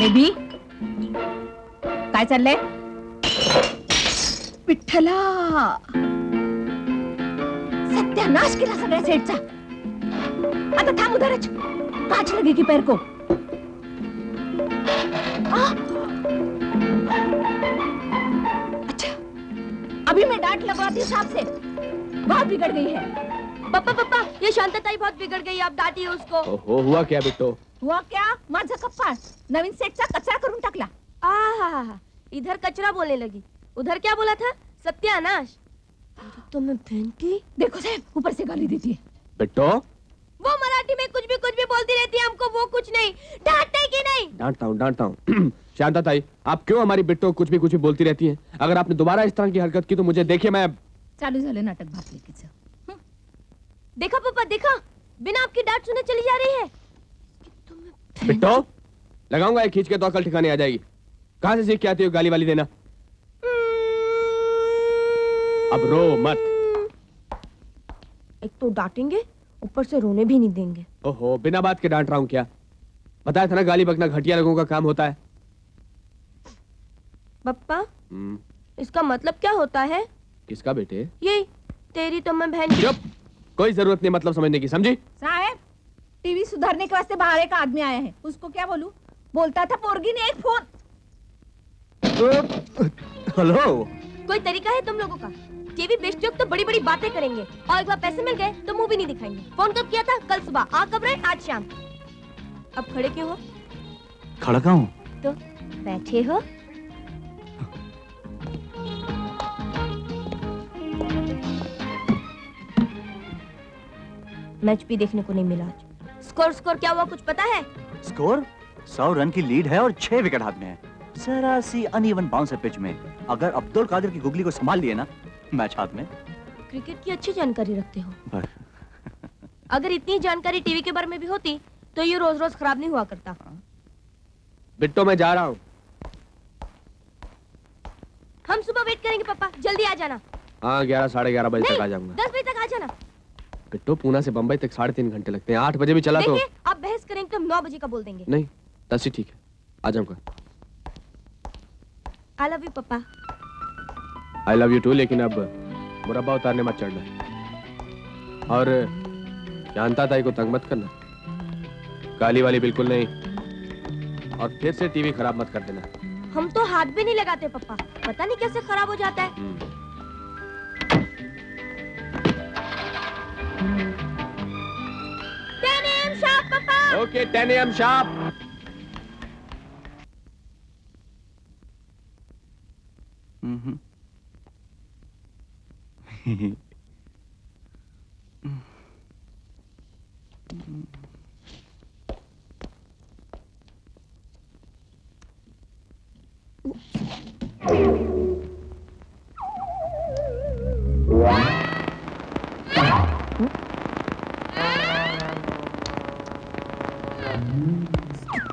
Baby काय चाललंय? विठ्ठला, सत्यानाश केला सगळ्या सेटचा. आता थांब उधरच, काच लगेगी पैर को. अच्छा, अभी मैं डांट लगवाती साहब से. बहुत बिगड़ गई है. पापा पापा, ये शांतताई बहुत बिगड़ गई, आप डांटिए उसको. ओहो, हुआ क्या बिट्टो? हुआ क्या? माझा कप्पा नवीन सेटचा कचरा करून टाकला. इधर कचरा बोलने लगी, उधर क्या बोला था? सत्यानाश. तो मैं बहन की. देखो साहब, ऊपर से गाली देती है. बिट्टो, वो मराठी में कुछ भी बोलती रहती है, हमको वो कुछ नहीं. डांटते कि नहीं? डांटता हूँ. शांता ताई, आप क्यों हमारी बिट्टो कुछ भी बोलती रहती हैं? अगर आपने दोबारा इस तरह की हरकत की तो मुझे देखिए मैं. चालू झालं नाटक भातलेकीचं. देखा पापा, देखा, बिना आपकी डांट सुने चली जा रही है. बिट्टो, लगाऊंगा एक खींच के तो अकल ठिकाने आ जाएगी. कहाँ से सीख के आती हो गाली वाली देना? अब रो मत. एक तो डांटेंगे, ऊपर से रोने भी नहीं देंगे. ओहो, बिना बात के डांट रहा हूँ क्या? बताया था ना, गाली बकना घटिया लोगों का काम होता है. पप्पा, इसका मतलब क्या होता है? किसका बेटे? ये तेरी तो मैं बहन. चुप, कोई जरूरत नहीं मतलब समझने की, समझी? साहब, टीवी सुधारने के वास्ते बाहर एक आदमी आया है, उसको क्या बोलूं? बोलता था पोरगी ने एक फोन. हेलो, कोई तरीका है तुम लोगों का? टीवी बेचते हो तो बड़ी बड़ी बातें करेंगे और एक बार पैसे मिल गए तो मूवी नहीं दिखाएंगे. फोन कब किया था? कल सुबह. आ कब रहे? आज शाम. अब खड़े क्यों हो? खड़ा कहाँ हूँ? तो बैठे हो. मैच भी देखने को नहीं मिला आज. स्कोर क्या हुआ कुछ पता है? स्कोर 100 रन की लीड है और 6 विकेट हाथ में है. जरा सी अनइवन बाउंस है पिच में. अगर अब्दुल कादिर की गुगली को संभाल लिए ना, मैच हाथ में. क्रिकेट की अच्छी जानकारी रखते हो. अगर इतनी जानकारी टीवी के बारे में भी होती तो ये रोज रोज खराब नहीं हुआ करता. बिट्टो मैं जा रहा हूँ. हम सुबह वेट करेंगे पापा, जल्दी आ जाना. हाँ, 11 साढ़े 11 बजे तक आ जाऊंगा. 10 बजे तक आ जाना. बिट्टो, पूना से बंबई तक 3.5 घंटे लगते हैं. 8 बजे भी चला तो. देखिए, आप बहस करेंगे तो हम 9 बजे का बोल देंगे. नहीं, 10 ही ठीक है, आ जाऊंगा. आई लव यू पापा. आई लव यू टू, लेकिन अब मुरब्बा उतारने मत चढ़ना. और शांता ताई को तंग मत करना. गाली वाली बिल्कुल नहीं. और फिर से टीवी खराब मत कर देना. हम तो हाथ भी नहीं लगाते पापा, पता नहीं कैसे खराब हो जाता है. 10 AM sharp पापा. Okay, 10 AM sharp.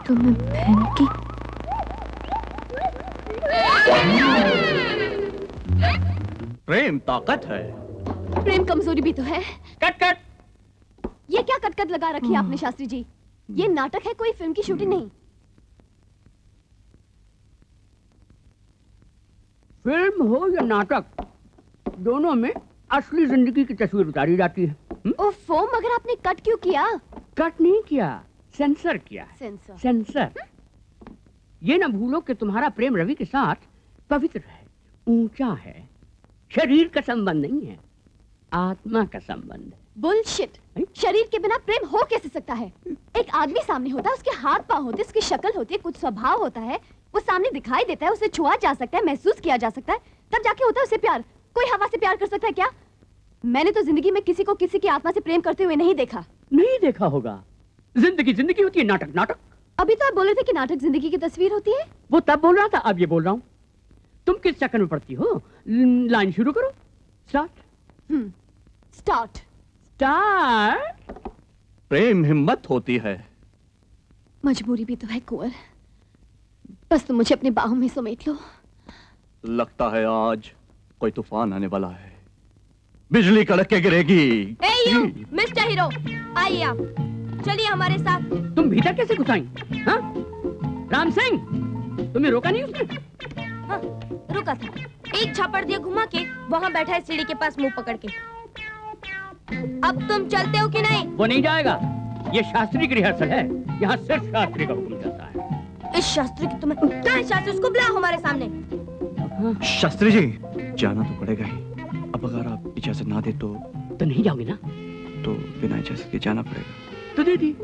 तो मैं बहन की. प्रेम ताकत है. प्रेम कमजोरी भी तो है. Cut cut. ये क्या कटकट लगा रखी है आपने शास्त्री जी? ये नाटक है, कोई फिल्म की शूटिंग नहीं. फिल्म हो या नाटक, दोनों में असली जिंदगी की तस्वीर उतारी जाती है. ओफो, मगर आपने कट क्यों किया? कट नहीं किया, सेंसर किया. सेंसर. सेंसर. ये न भूलो कि तुम्हारा प्रेम रवि के साथ पवित्र है, ऊंचा है. शरीर का संबंध नहीं है, आत्मा का संबंध है. बुलशिट. शरीर के बिना प्रेम हो कैसे सकता है? एक आदमी सामने होता है, उसके हाथ पांव होते हैं, उसकी शक्ल होती है, कुछ स्वभाव होता है, वो सामने दिखाई देता है, उसे छुआ जा सकता है, महसूस किया जा सकता है, तब जाके होता है उसे प्यार. कोई हवा से प्यार कर सकता है क्या? मैंने तो जिंदगी में किसी को किसी की आत्मा से प्रेम करते हुए नहीं देखा. नहीं देखा होगा. जिंदगी जिंदगी होती है, नाटक नाटक. अभी तो आप बोले थे कि नाटक जिंदगी की तस्वीर होती है. वो तब बोल रहा था, अब ये बोल रहा हूँ. तुम किस चक्कर में पड़ती हो? लाइन शुरू करो. स्टार्ट. स्टार्ट. स्टार्ट. प्रेम हिम्मत होती है. मजबूरी भी तो है कुंवर, बस तुम मुझे अपनी बाहों में समेट लो. लगता है आज कोई तूफान आने वाला है. बिजली कड़क के गिरेगी. मिस्टर हीरो, आइए आप, चलिए हमारे साथ. तुम भीतर कैसे घुस आई? हाँ? राम सिंह, तुम्हें रोका नहीं उसने? हाँ, रुका था। एक छापड़ दिया घुमा के, वहाँ बैठा है सीढ़ी के पास मुंह पकड़ के। अब तुम चलते हो कि नहीं? वो नहीं जाएगा। ये शास्त्री की रिहर्सल है। यहाँ सिर्फ शास्त्री का हुक्म चलता है। इस शास्त्री की तुम्हें कहाँ है? शास्त्री, उसको बुलाओ हमारे सामने। शास्त्री जी, जाना तो पड़ेगा ही। अब अगर आप इजाजत ना दे तो नहीं जाओगे ना? तो बिना इजाजत के जाना पड़ेगा। तो दे दी,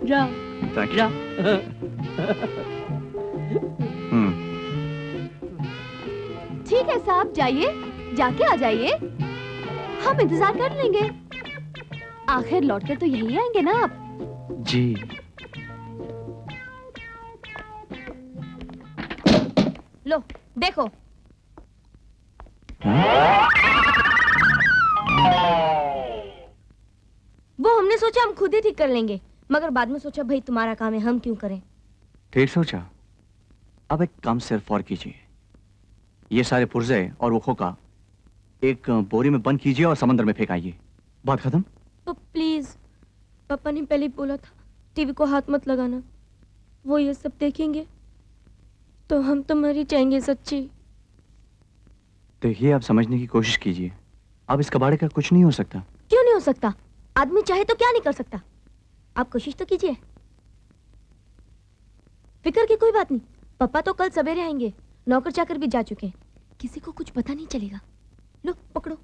जा Thank you. जा। ठीक है साहब, जाइए, जाके आ जाइए, हम इंतजार कर लेंगे। आखिर लौटकर तो यही आएंगे ना आप। जी। लो देखो। वो हमने सोचा हम खुद ही ठीक कर लेंगे, मगर बाद में सोचा भाई तुम्हारा काम है, हम क्यों करें। ठीक सोचा। अब एक काम सिर्फ और कीजिए। ये सारे पुर्जे और वो खोखा एक बोरी में बंद कीजिए और समंदर में फेंकाइए। बात खत्म। तो प्लीज, पापा ने पहले ही बोला था टीवी को हाथ मत लगाना, वो ये सब देखेंगे तो हम तो मर ही जाएंगे सच्ची। देखिए, आप समझने की कोशिश कीजिए। अब इस कबाड़े का कुछ नहीं हो सकता। क्यों नहीं हो सकता? आदमी चाहे तो क्या नहीं कर सकता। आप कोशिश तो कीजिए। फिक्र की कोई बात नहीं, पापा तो कल सवेरे आएंगे, नौकर चाकर भी जा चुके हैं, किसी को कुछ पता नहीं चलेगा। लो पकड़ो।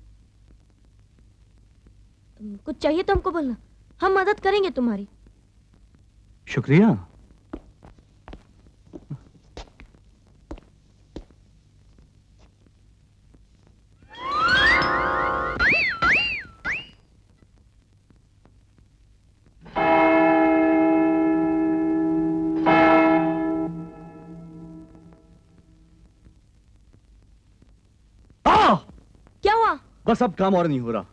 कुछ चाहिए तो हमको बोलना, हम मदद करेंगे तुम्हारी। शुक्रिया। क्या हुआ? बस अब काम और नहीं हो रहा।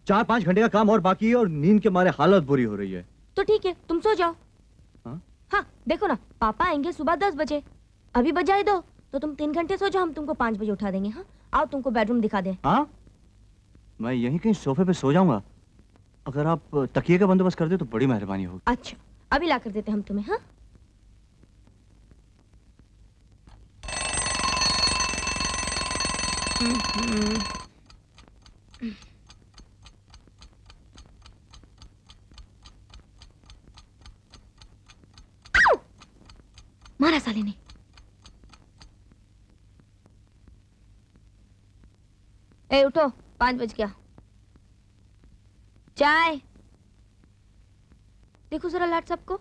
4-5 घंटे का काम और बाकी है और नींद के मारे हालत बुरी हो रही है। तो ठीक है, तुम सो जाओ। हाँ? हाँ देखो ना, पापा आएंगे सुबह 10 बजे, अभी बजाए दो तो तुम 3 घंटे सो जाओ, हम तुमको 5 बजे उठा देंगे। हाँ आओ, तुमको बेडरूम दिखा दें। हाँ, मैं यहीं कहीं सोफे पे सो जाऊंगा। अगर आप तकिए का बंदोबस्त कर दे तो बड़ी मेहरबानी होगी। अच्छा, अभी ला कर देते हम तुम्हें। हाँ मारा साले ने। ए उठो, 5 बज गया। चाय देखो जरा लाट साहब को,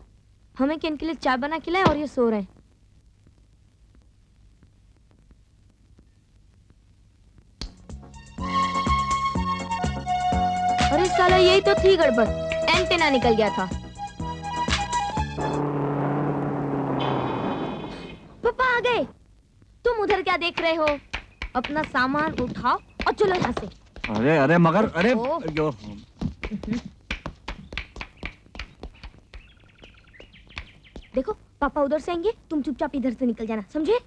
हमें कि इनके लिए चाय बना के लाए और ये सो रहे हैं। अरे साला, यही तो थी गड़बड़, एंटेना निकल गया था। पापा आ गए। तुम उधर क्या देख रहे हो? अपना सामान उठाओ और चलो यहाँ से। अरे अरे मगर अरे ओ। यो। देखो पापा उधर से आएंगे, तुम चुपचाप इधर से निकल जाना, समझे?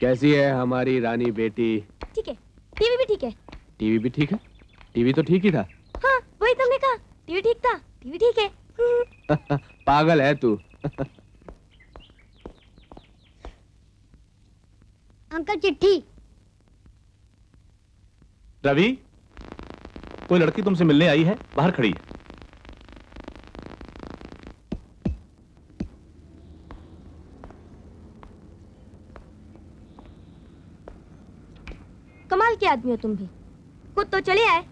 कैसी है हमारी रानी बेटी? ठीक है, टीवी भी ठीक है। टीवी भी ठीक है? टीवी तो ठीक ही था। हाँ वही तुमने कहा, टीवी ठीक था, टीवी ठीक है। पागल है तू। अंकल चिट्ठी। रवि, कोई लड़की तुमसे मिलने आई है, बाहर खड़ी है। कमाल के आदमी हो तुम भी, खुद तो चले आए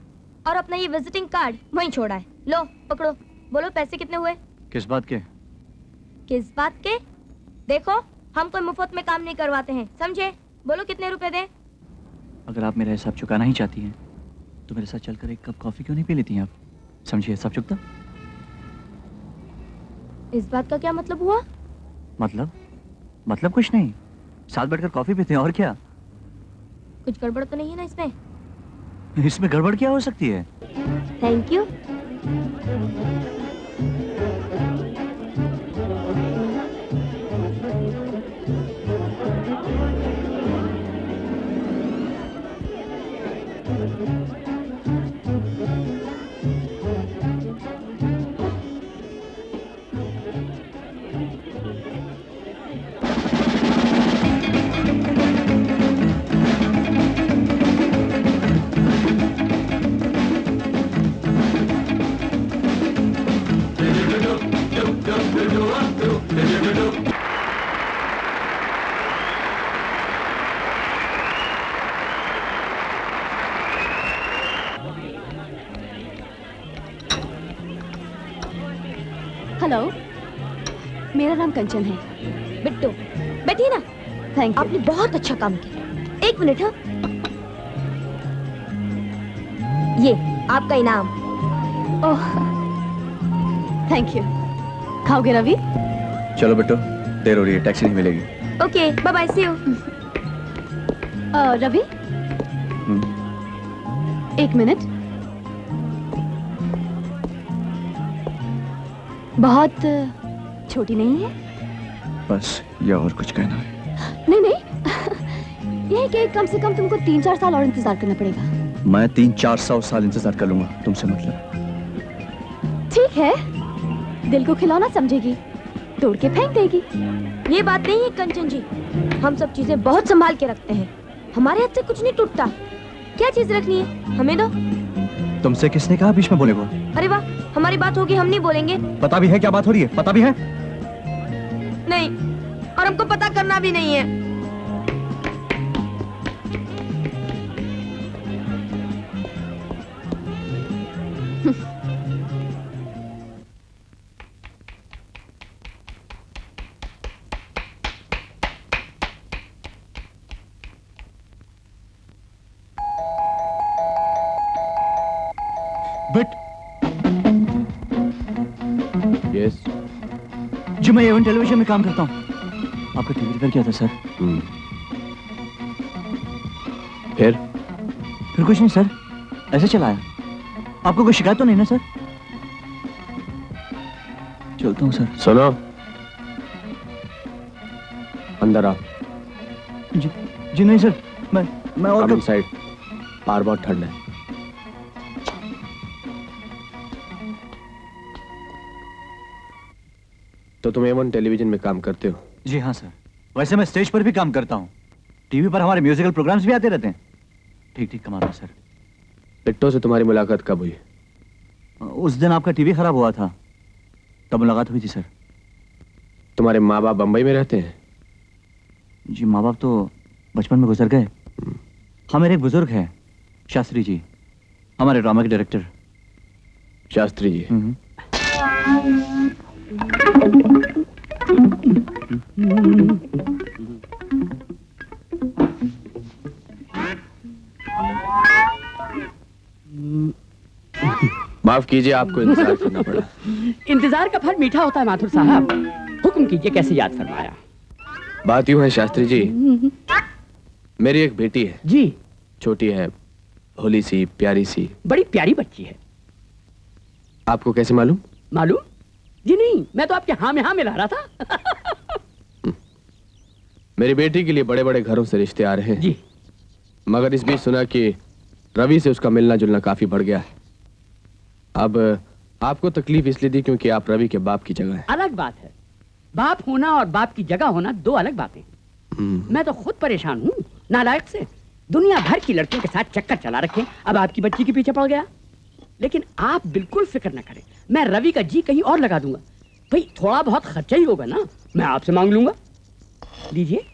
और अपना ये विजिटिंग कार्ड वहीं छोड़ा है। लो पकड़ो, बोलो पैसे कितने हुए? किस बात के? किस बात के? देखो हम कोई मुफ्त में काम नहीं करवाते हैं, समझे? बोलो कितने रुपए दें? अगर आप मेरा हिसाब चुकाना ही चाहती हैं तो मेरे साथ चलकर एक कप कॉफी क्यों नहीं पी लेती हैं आप? समझिए, हिसाब चुकता। इस बात का क्या मतलब हुआ? मतलब कुछ नहीं, साथ बैठकर कॉफी पीते हैं और क्या। कुछ गड़बड़ तो नहीं है ना इसमें? इसमें गड़बड़ क्या हो सकती है? Thank you. हेलो, मेरा नाम कंचन है। बिट्टू, बैठिए ना। Thank you. आपने बहुत अच्छा काम किया। एक मिनट, हाँ। ये आपका इनाम। ओह, थैंक यू। खाओगे रवि? चलो बेटो, देर हो रही है, टैक्सी नहीं मिलेगी। Okay, bye bye, see you. Ravi, एक मिनट। बहुत छोटी नहीं है? बस ये और कुछ कहना है? नहीं नहीं, ये है कि कम से कम तुमको 3-4 साल और इंतजार करना पड़ेगा। मैं 300-400 साल इंतजार कर लूंगा, तुमसे मतलब। ठीक है, दिल को खिलौना समझेगी, तोड़ के फेंक देगी। ये बात नहीं है कंचन जी, हम सब चीजें बहुत संभाल के रखते हैं। हमारे हाथ से कुछ नहीं टूटता। क्या चीज रखनी है, हमें दो। तुमसे किसने कहा बीच में बोले को? अरे वाह, हमारी बात होगी, हम नहीं बोलेंगे। पता भी है क्या बात हो रही है? पता भी है? नहीं, और हमको पता करना भी नहीं है। But yes. जी मैं एवन टेलीविजन में काम करता हूँ। आपका टीवी रिपेयर किया था सर। फिर कुछ नहीं सर, ऐसे चलाया। आपको कोई शिकायत तो नहीं ना सर? चलता हूँ सर। सुनो, अंदर आओ। जी नहीं सर, मैं और कम साइड, बाहर बहुत ठंड है। तो तुम एवन टेलीविजन में काम करते हो? जी हाँ सर, वैसे मैं स्टेज पर भी काम करता हूँ। टीवी पर हमारे म्यूजिकल प्रोग्राम्स भी आते रहते हैं। ठीक ठीक कमाल है सर। बिट्टो से तुम्हारी मुलाकात कब हुई? उस दिन आपका टीवी खराब हुआ था, तब मुलाकात हुई थी सर। तुम्हारे माँ बाप बंबई में रहते हैं? जी माँ बाप तो बचपन में गुजर गए। हाँ, मेरे एक बुजुर्ग हैं, शास्त्री जी, हमारे ड्रामा के डायरेक्टर। शास्त्री जी। माफ कीजिए, आपको इंतजार करना पड़ा। इंतजार का फल मीठा होता है माथुर साहब। हुक्म कीजिए, कैसे याद फरमाया? बात यूं है शास्त्री जी, मेरी एक बेटी है जी। छोटी है, भोली सी, प्यारी सी। बड़ी प्यारी बच्ची है। आपको कैसे मालूम? मालूम? जी नहीं, मैं तो आपके हाँ में हाँ मिला रहा था। मेरी बेटी के लिए बड़े बड़े घरों से रिश्ते आ रहे हैं जी। मगर इस बीच सुना कि रवि से उसका मिलना जुलना काफी बढ़ गया है। अब आपको तकलीफ इसलिए दी क्योंकि आप रवि के बाप की जगह हैं। अलग बात है, बाप होना और बाप की जगह होना दो अलग बातें। मैं तो खुद परेशान हूँ नालायक से। दुनिया भर की लड़कियों के साथ चक्कर चला रखे, अब आपकी बच्ची के पीछे पड़ गया। लेकिन आप बिल्कुल फिक्र न करें, मैं रवि का जी कहीं और लगा दूंगा। भाई थोड़ा बहुत खर्चा ही होगा ना, मैं आपसे मांग लूंगा। लीजिए,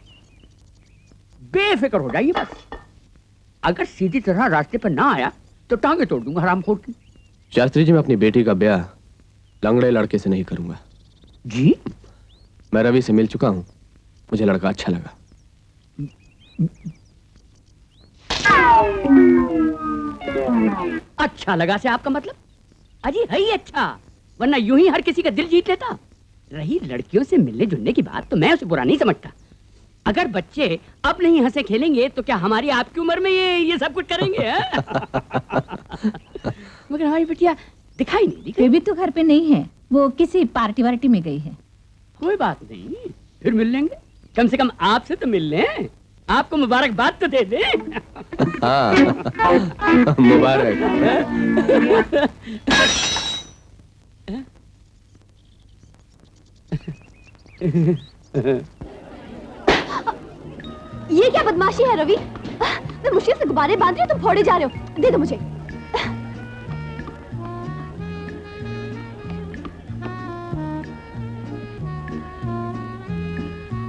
बेफिक्र हो जाइए बस। अगर सीधी तरह रास्ते पर ना आया तो टांगे तोड़ दूंगा हरामखोर की। शास्त्री जी, मैं अपनी बेटी का ब्याह लंगड़े लड़के से नहीं करूंगा। जी? मैं रवि से मिल चुका हूं, मुझे लड़का अच्छा लगा। अच्छा लगा से आपका मतलब? अजी है ही अच्छा, वरना यूं ही हर किसी का दिल जीत लेता। रही लड़कियों से मिलने जुलने की बात, तो मैं उसे बुरा नहीं समझता। अगर बच्चे अब नहीं हंसे खेलेंगे तो क्या हमारी आपकी उम्र में ये सब कुछ करेंगे? मगर हमारी बिटिया दिखाई नहीं दी। बेबी तो घर पे नहीं है, वो किसी पार्टी वार्टी में गई है। कोई बात नहीं, फिर मिल लेंगे। कम से कम आपसे तो मिल लें, आपको मुबारकबाद तो दे दे। हाँ, मुबारक। ये क्या बदमाशी है रवि? मैं मुश्किल से गुब्बारे बांध रही हूँ, तुम फोड़े जा रहे हो। दे दो मुझे।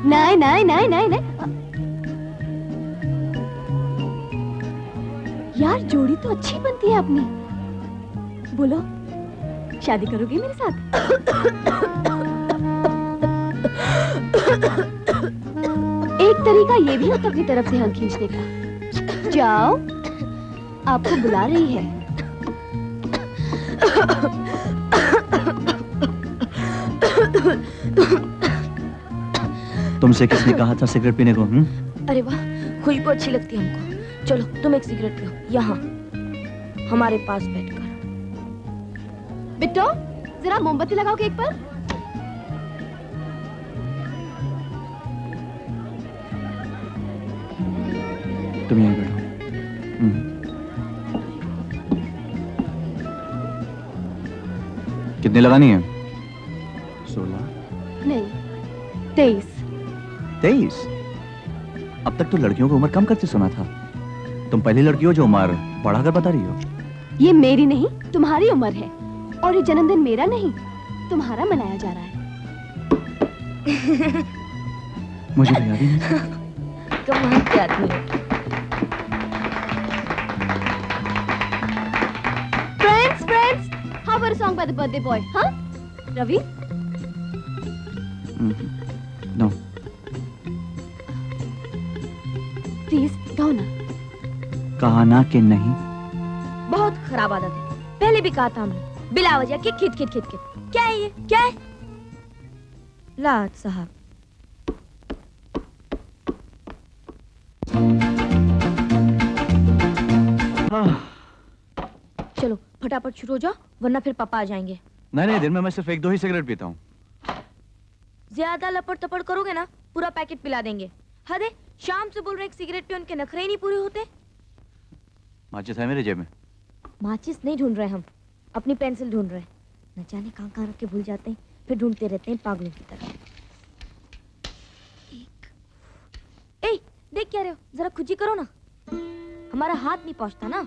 नहीं नहीं नहीं नहीं नहीं। यार जोड़ी तो अच्छी बनती है अपनी। बोलो, शादी करोगे मेरे साथ? एक तरीका ये भी होता अपनी तरफ से हल खींचने का। जाओ, आपको बुला रही है। तुमसे किसने कहा था सिगरेट पीने को? अरे वाह, खुशबू अच्छी लगती है हमको। चलो तुम एक सिगरेट पियो यहाँ हमारे पास बैठकर। बिट्टो, जरा मोमबत्ती लगाओगे एक पर? तुम यहीं बैठो। कितने लगानी है? 16? नहीं, 23। 23? अब तक तो लड़कियों को उम्र कम करते सुना था। तुम पहली लड़की हो जो उम्र बढ़ाकर बता रही हो। ये मेरी नहीं, तुम्हारी उम्र है। और ये जन्मदिन मेरा नहीं, तुम्हारा मनाया जा रहा है। मुझे तो याद ही नहीं। कमाल के आदमी हो। Friends, how about a song by the birthday boy, huh? Ravi? No. Please, गाओ ना। कहा ना कि नहीं। बहुत खराब आदत है, पहले भी कहा था हमने। बिला वजह के खिट खिट खिट खिट। क्या है ये? क्या है? लाट साहब। चलो फटाफट शुरू हो जाओ वरना फिर पापा आ जाएंगे। नहीं, दिन में मैं सिर्फ 1-2 ही सिगरेट पीता हूँ। ज्यादा लपड़ तपड़ करोगे ना पूरा पैकेट पिला देंगे। हद है, शाम से बोल रहे एक सिगरेट पे उनके नखरे ही नहीं पूरे होते। माचिस है मेरे जेब में। माचिस नहीं ढूंढ रहे हम, अपनी पेंसिल ढूंढ रहे हैं। न जाने कहाँ कहाँ रख के भूल जाते हैं, फिर ढूंढते रहते हैं पागलों की तरह। ए, देख क्या रहे हो, जरा खुजी करो ना, हमारा हाथ नहीं पहुंचता ना।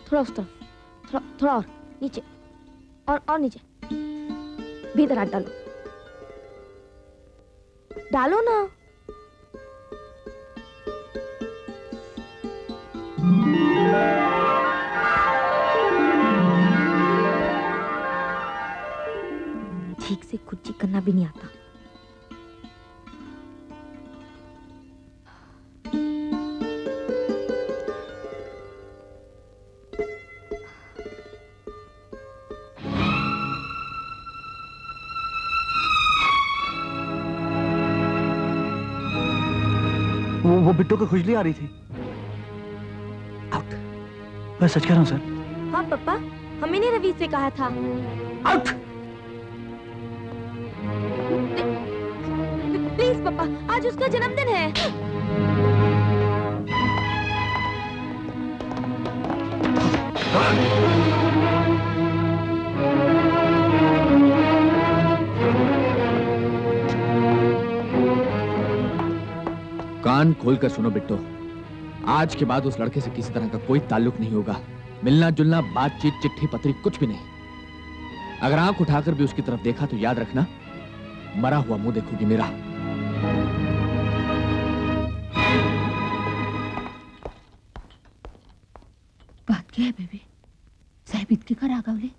थोड़ा उस तरफ, थोड़ा और नीचे, और नीचे। भीतर हाथ डालो, डालो ना। ठीक से खुच्ची करना भी नहीं आता। वो बिट्टू को खुजली आ रही थी। आउट। मैं सच कह रहा हूँ सर। हाँ पापा, हमें ने रवि से कहा था। आउट। प्लीज पापा, आज उसका जन्मदिन है। कान खोलकर सुनो बिट्टो, आज के बाद उस लड़के से किसी तरह का कोई ताल्लुक नहीं होगा। मिलना जुलना, बातचीत, चिट्ठी पत्री कुछ भी नहीं। अगर आंख उठाकर भी उसकी तरफ देखा तो याद रखना, मरा हुआ मुंह देखोगी मेरा। बात क्या है बेबी? साहेब इतकी का रागावले?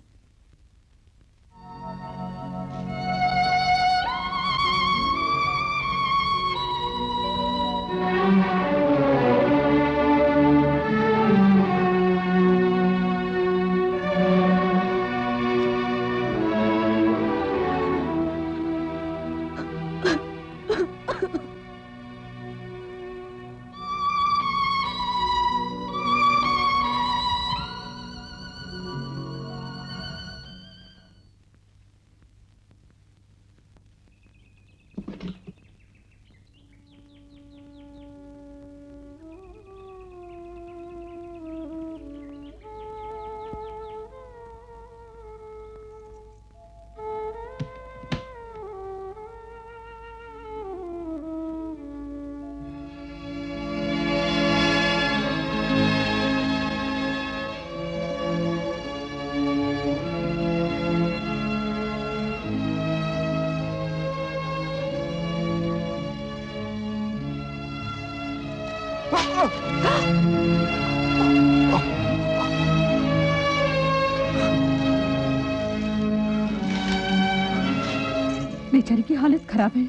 बेचारी की हालत खराब है,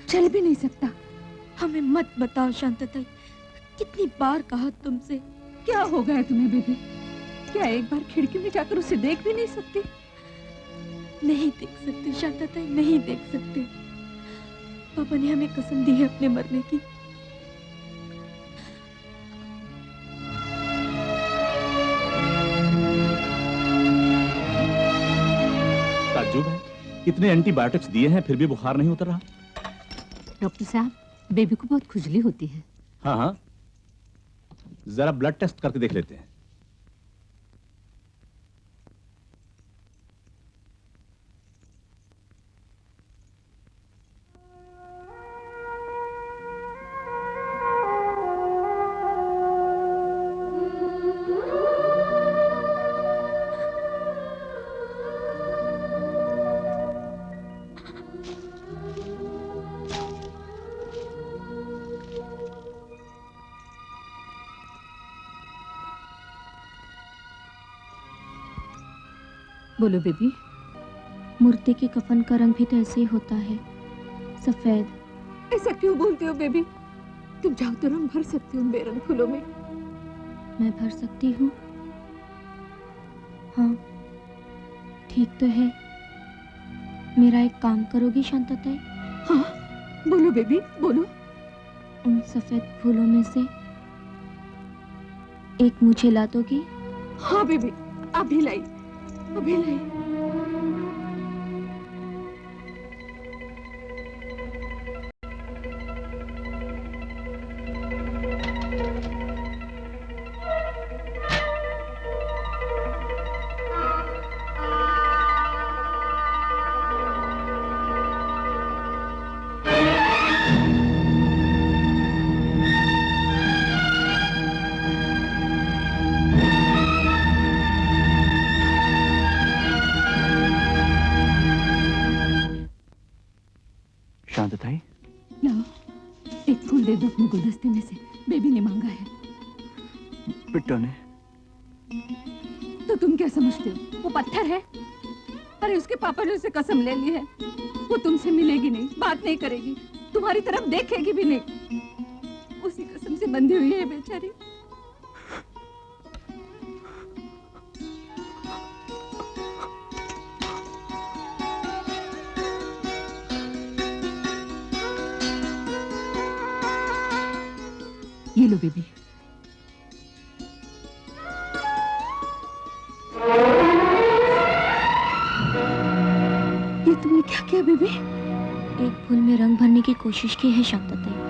चल भी नहीं सकता। हमें मत बताओ शांतताई, कितनी बार कहा तुमसे। क्या हो गया तुम्हें बेबी? क्या एक बार खिड़की में जाकर उसे देख भी नहीं सकती? नहीं देख सकते शांतताई, नहीं देख सकते। पापा ने हमें कसम दी है अपने मरने की। ताज्जुब है, इतने एंटीबायोटिक्स दिए हैं फिर भी बुखार नहीं उतर रहा। डॉक्टर साहब, बेबी को बहुत खुजली होती है। हाँ हाँ, जरा ब्लड टेस्ट करके देख लेते हैं। बोलो बेबी। मूर्ति के कफन का रंग भी तो ऐसे ही होता है, सफेद। ऐसा क्यों बोलते हो बेबी? तुम चाहो तो रंग भर सकती हो बेरंग फूलों में। मैं भर सकती हूँ? हाँ, ठीक तो है। मेरा एक काम करोगी शांतताई? हाँ, बोलो बेबी, बोलो। उन सफेद फूलों में से एक मुझे ला दोगी? हाँ बेबी, अभी लाई, अभी लाई। शांतताई, लाओ, एक फूल दे दो अपने गुलदस्ते में से, बेबी ने मांगा है। बिट्टो ने। तो तुम क्या समझते हो, वो पत्थर है? अरे उसके पापा ने उसे कसम ले ली है, वो तुमसे मिलेगी नहीं, बात नहीं करेगी, तुम्हारी तरफ देखेगी भी नहीं। उसी कसम से बंधी हुई है बेचारी। ये लो बेबी। ये तुमने क्या किया बेबी? एक फूल में रंग भरने की कोशिश की है शांतताई।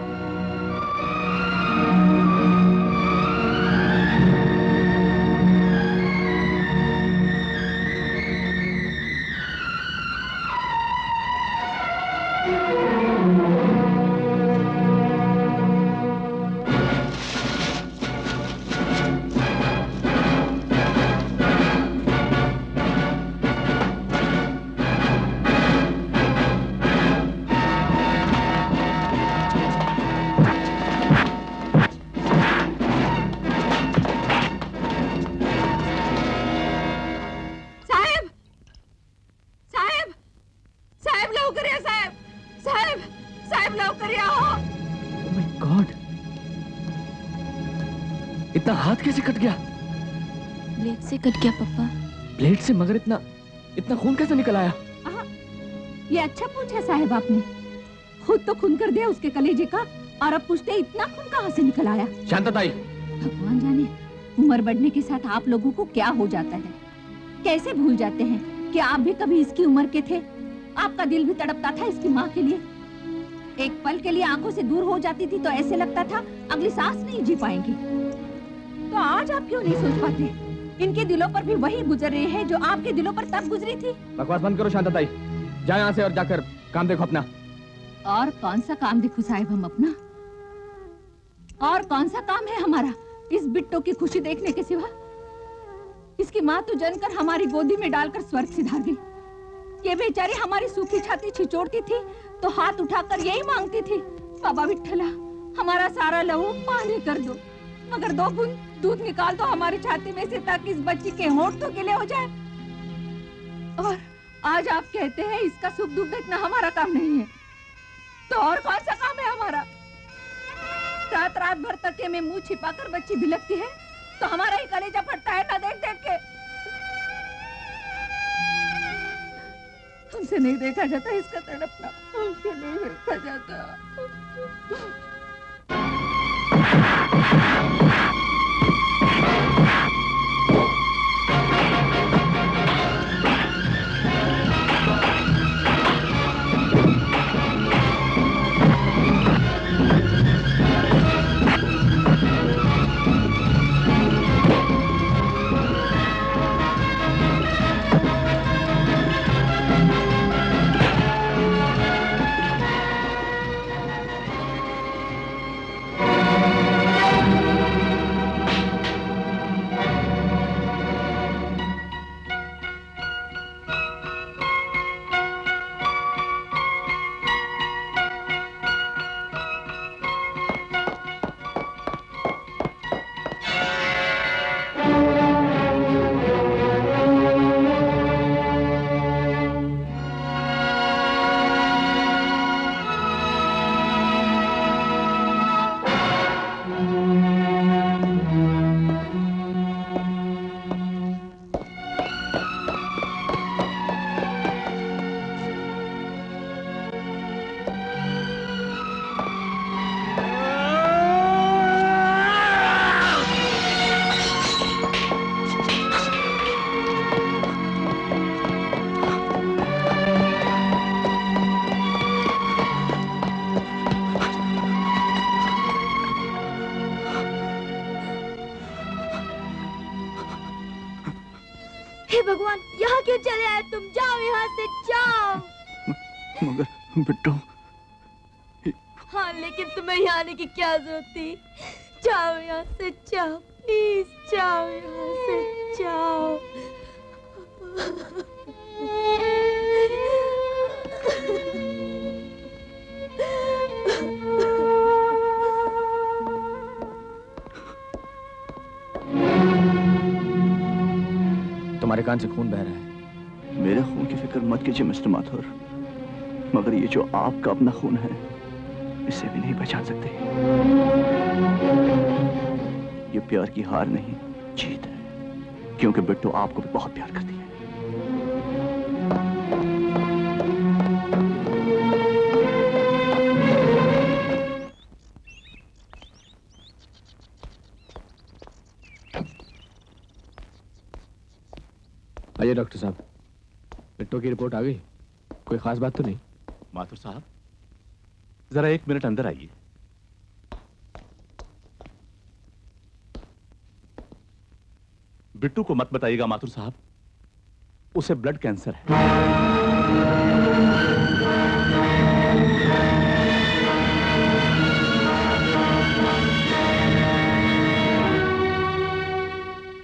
इतना हाथ कैसे कट गया? ब्लेड से कट गया पापा। ब्लेड से? मगर इतना खून कैसे निकल आया? ये अच्छा पूछा साहब आपने। खुद तो खून कर दिया उसके कलेजे का, और अब पूछते इतना खून कहाँ से निकल आया? शांतताई, भगवान जाने उम्र बढ़ने के साथ आप लोगों को क्या हो जाता है। कैसे भूल जाते हैं कि आप भी कभी इसकी उम्र के थे। आपका दिल भी तड़पता था इसकी माँ के लिए। एक पल के लिए आंखों से दूर हो जाती थी तो ऐसे लगता था अगली सांस नहीं जी पाएंगी। तो आज आप क्यों नहीं सोच पाते? इनके दिलों पर भी वही गुजर रही है जो आपके दिलों पर तब गुजरी थी। बकवास बंद करो शांतताई, जाओ यहाँ से और जाकर काम देखो अपना। और कौन सा काम देखो साहिब हम अपना? और कौन सा काम है हमारा इस बिट्टो की खुशी देखने के सिवा? इसकी माँ तो जनकर हमारी गोदी में डालकर स्वर्ग सिधार गई। ये बेचारी हमारी सूखी छाती छिचोड़ती थी तो हाथ उठाकर यही मांगती थी, बाबा विठ्ठला हमारा सारा लहू पानी कर दो, मगर 2 बूंद दूध निकाल दो हमारी छाती में से ताकि इस बच्ची के होंठ तो गिले हो जाए। आज आप कहते हैं इसका सुख दुख देखना हमारा काम नहीं है, तो और कौन सा काम है हमारा? रात रात भर तके में मुंह छिपाकर बच्ची बिलकती है तो हमारा ही कलेजा फटता है ना देख देख के। हमसे नहीं देखा जाता इसका तड़पना, हमसे नहीं देखा जाता। हे भगवान, यहाँ क्यों चले आए तुम? जाओ यहाँ से, जाओ। मगर बिट्टू। हाँ, लेकिन तुम्हें यहाँ आने की क्या जरूरत थी? जाओ यहाँ से, जाओ, प्लीज जाओ यहाँ से, जाओ। तुम्हारे कान से खून बह रहा है। मेरे खून की फिक्र मत कीजिए मिस्टर माथुर, मगर ये जो आपका अपना खून है इसे भी नहीं पहचान सकते। ये प्यार की हार नहीं, जीत है, क्योंकि बिट्टू आपको भी बहुत प्यार करती है। आइए डॉक्टर साहब, बिट्टू की रिपोर्ट आ गई? कोई खास बात तो नहीं? माथुर साहब, जरा 1 मिनट अंदर आइए। बिट्टू को मत बताइएगा माथुर साहब, उसे ब्लड कैंसर है।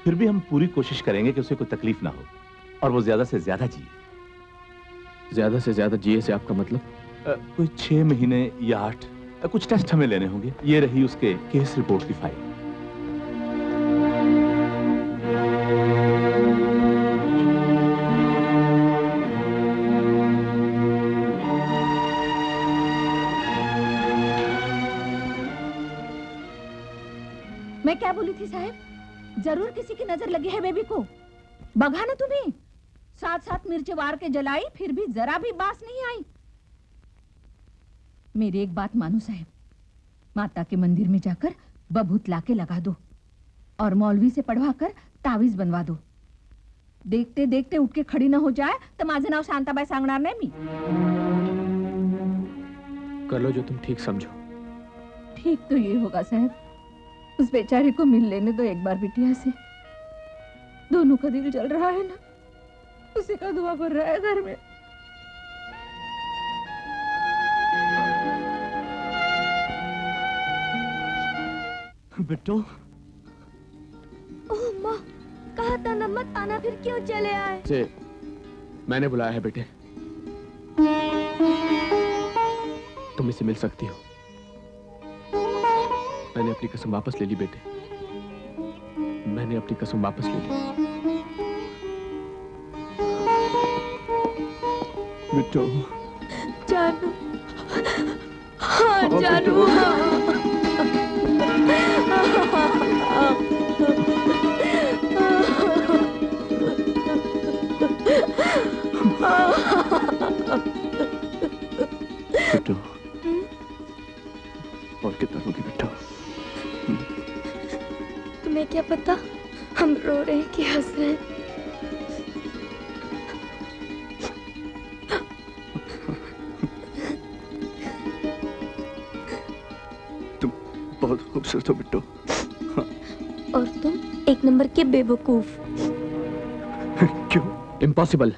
फिर भी हम पूरी कोशिश करेंगे कि उसे कोई तकलीफ ना हो और वो ज्यादा से ज्यादा जिए। ज्यादा से ज्यादा जिए से आपका मतलब? कोई 6 महीने या 8। कुछ टेस्ट हमें लेने होंगे। ये रही उसके केस रिपोर्ट की फाइल। मैं क्या बोली थी साहब? जरूर किसी की नजर लगी है बेबी को। बघा ना तुम्हें, 7-7 मिर्च वार के जलाई, फिर भी जरा भी बास नहीं आई। मेरी एक बात मानो साहब, माता के मंदिर में जाकर बभूत लाके लगा दो और मौलवी से पढ़वा कर तावीज बनवा दो। देखते देखते उठ के खड़ी ना हो जाए तो माझे नाव शांताबाई सांगणार नाही मी। कर लो जो तुम ठीक समझो। ठीक तो ये होगा साहब, उस बेचारे को मिल लेने दो एक बार बिटिया से। दोनों का दिल जल रहा है ना, उसी का दुआ भर रहा है घर में। बिट्टू, ओह माँ, कहा था ना मत आना, फिर क्यों चले आए? से मैंने बुलाया है बेटे, तुम इससे मिल सकती हो। मैंने अपनी कसम वापस ले ली बेटे, मैंने अपनी कसम वापस ले ली। बिट्टू जानू, हाँ जानू, बिट्टू और कितना रोगी बिट्टू? तुम्हें क्या पता हम रो रहे हैं कि हंस रहे हैं। तुम बहुत खूबसूरत हो बिट्टू। और तुम एक नंबर के बेवकूफ। क्यों? इम्पॉसिबल,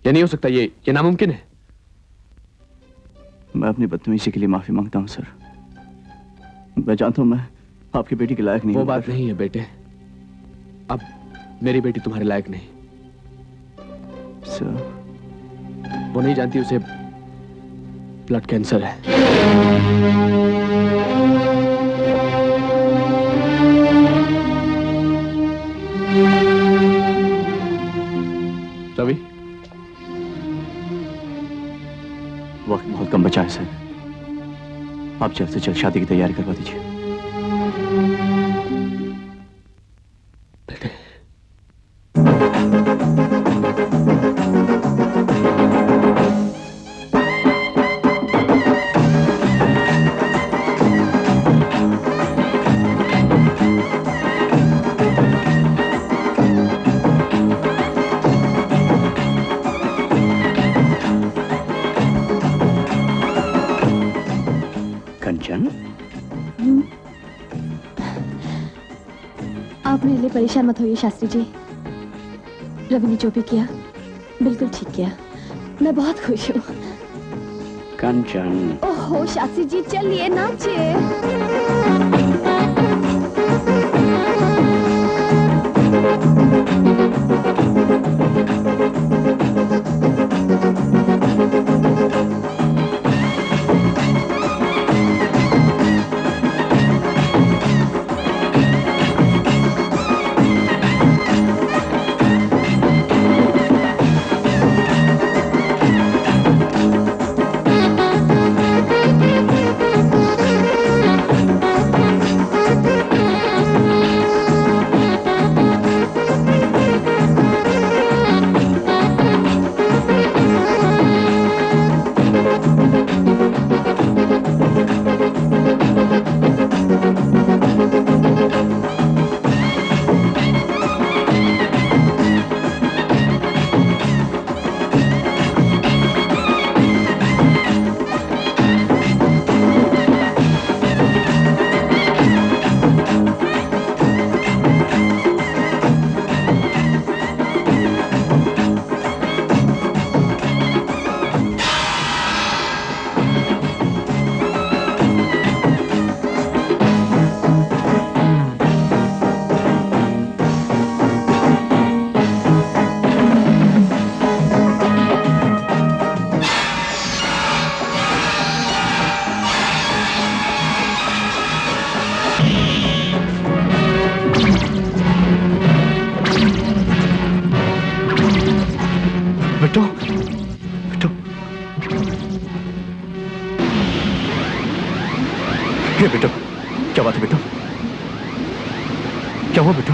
ये नहीं हो सकता, ये नामुमकिन है। मैं अपनी बदतमीजी के लिए माफी मांगता हूँ सर। मैं जानता हूँ मैं आपकी बेटी के लायक नहीं वो हूँ, बात पर- नहीं है बेटे, अब मेरी बेटी तुम्हारे लायक नहीं। सर वो नहीं जानती उसे ब्लड कैंसर है। रवि, वक्त बहुत कम बचा है सर। आप जल्द से जल्द शादी की तैयारी करवा दीजिए। बेटे, कंचन, आप मेरे लिए परेशान मत होइए शास्त्री जी। रवि ने जो भी किया बिल्कुल ठीक किया। मैं बहुत खुश हूँ। कंचन, ओहो शास्त्री जी, चलिए नाचिए। बिट्टू, बिट्टू, ये बिट्टू, क्या बात है बिट्टू? क्या हुआ बिट्टू?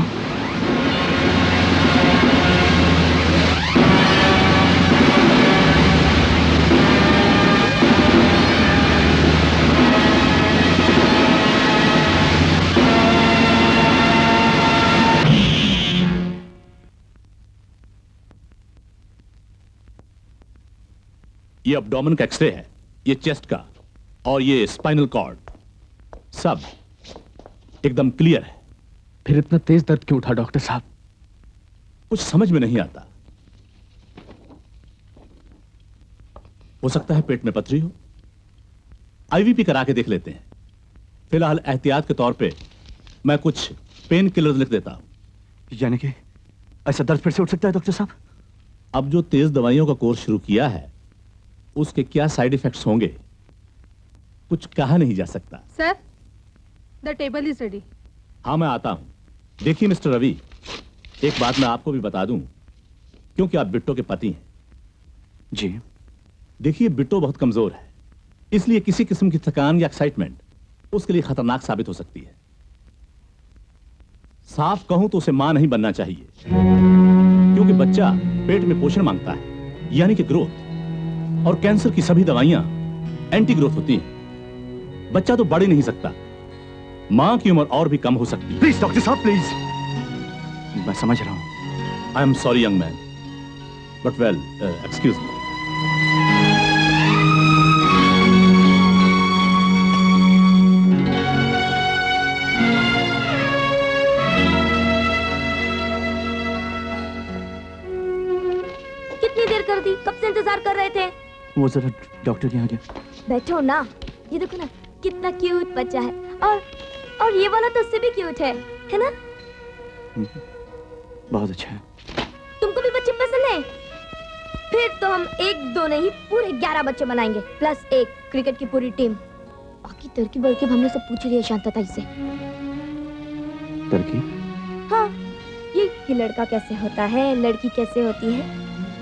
ये abdomen का एक्सरे है, ये चेस्ट का, और ये स्पाइनल कॉर्ड, सब एकदम क्लियर है। फिर इतना तेज दर्द क्यों उठा डॉक्टर साहब? कुछ समझ में नहीं आता। हो सकता है पेट में पथरी हो। आईवीपी करा के देख लेते हैं। फिलहाल एहतियात के तौर पे मैं कुछ पेन किलर लिख देता हूं। यानी कि ऐसा दर्द फिर से उठ सकता है डॉक्टर साहब? अब जो तेज दवाइयों का कोर्स शुरू किया है उसके क्या साइड इफेक्ट्स होंगे कुछ कहा नहीं जा सकता। Sir, the table is ready. हाँ, मैं आता हूं। देखिए मिस्टर रवि, एक बात मैं आपको भी बता दूं, क्योंकि आप बिट्टो के पति हैं। जी। देखिए, बिट्टो बहुत कमजोर है, इसलिए किसी किस्म की थकान या एक्साइटमेंट उसके लिए खतरनाक साबित हो सकती है। साफ कहूं तो उसे मां नहीं बनना चाहिए, क्योंकि बच्चा पेट में पोषण मांगता है, यानी कि ग्रोथ। और कैंसर की सभी दवाइयां एंटी ग्रोथ होती हैं। बच्चा तो बढ़ ही नहीं सकता, मां की उम्र और भी कम हो सकती है। प्लीज डॉक्टर साहब, प्लीज। मैं समझ रहा हूं। I am sorry young man, but well, excuse me. कितनी देर कर दी, कब से इंतजार कर रहे थे। वो जरा डॉक्टर के यहाँ गया। बैठो ना, ये देखो ना कितना क्यूट बच्चा है। और ये वाला तो उससे भी क्यूट है ना? बहुत अच्छा है। तुमको भी बच्चे पसंद है? फिर तो हम 1-2 नहीं पूरे 11 बच्चे बनाएंगे, प्लस एक क्रिकेट की पूरी टीम। बाकी तरकीब वरकीब हमने सब पूछ लिया शांतता से। तरकीब? हाँ, ये कि लड़का कैसे होता है, लड़की कैसे होती है,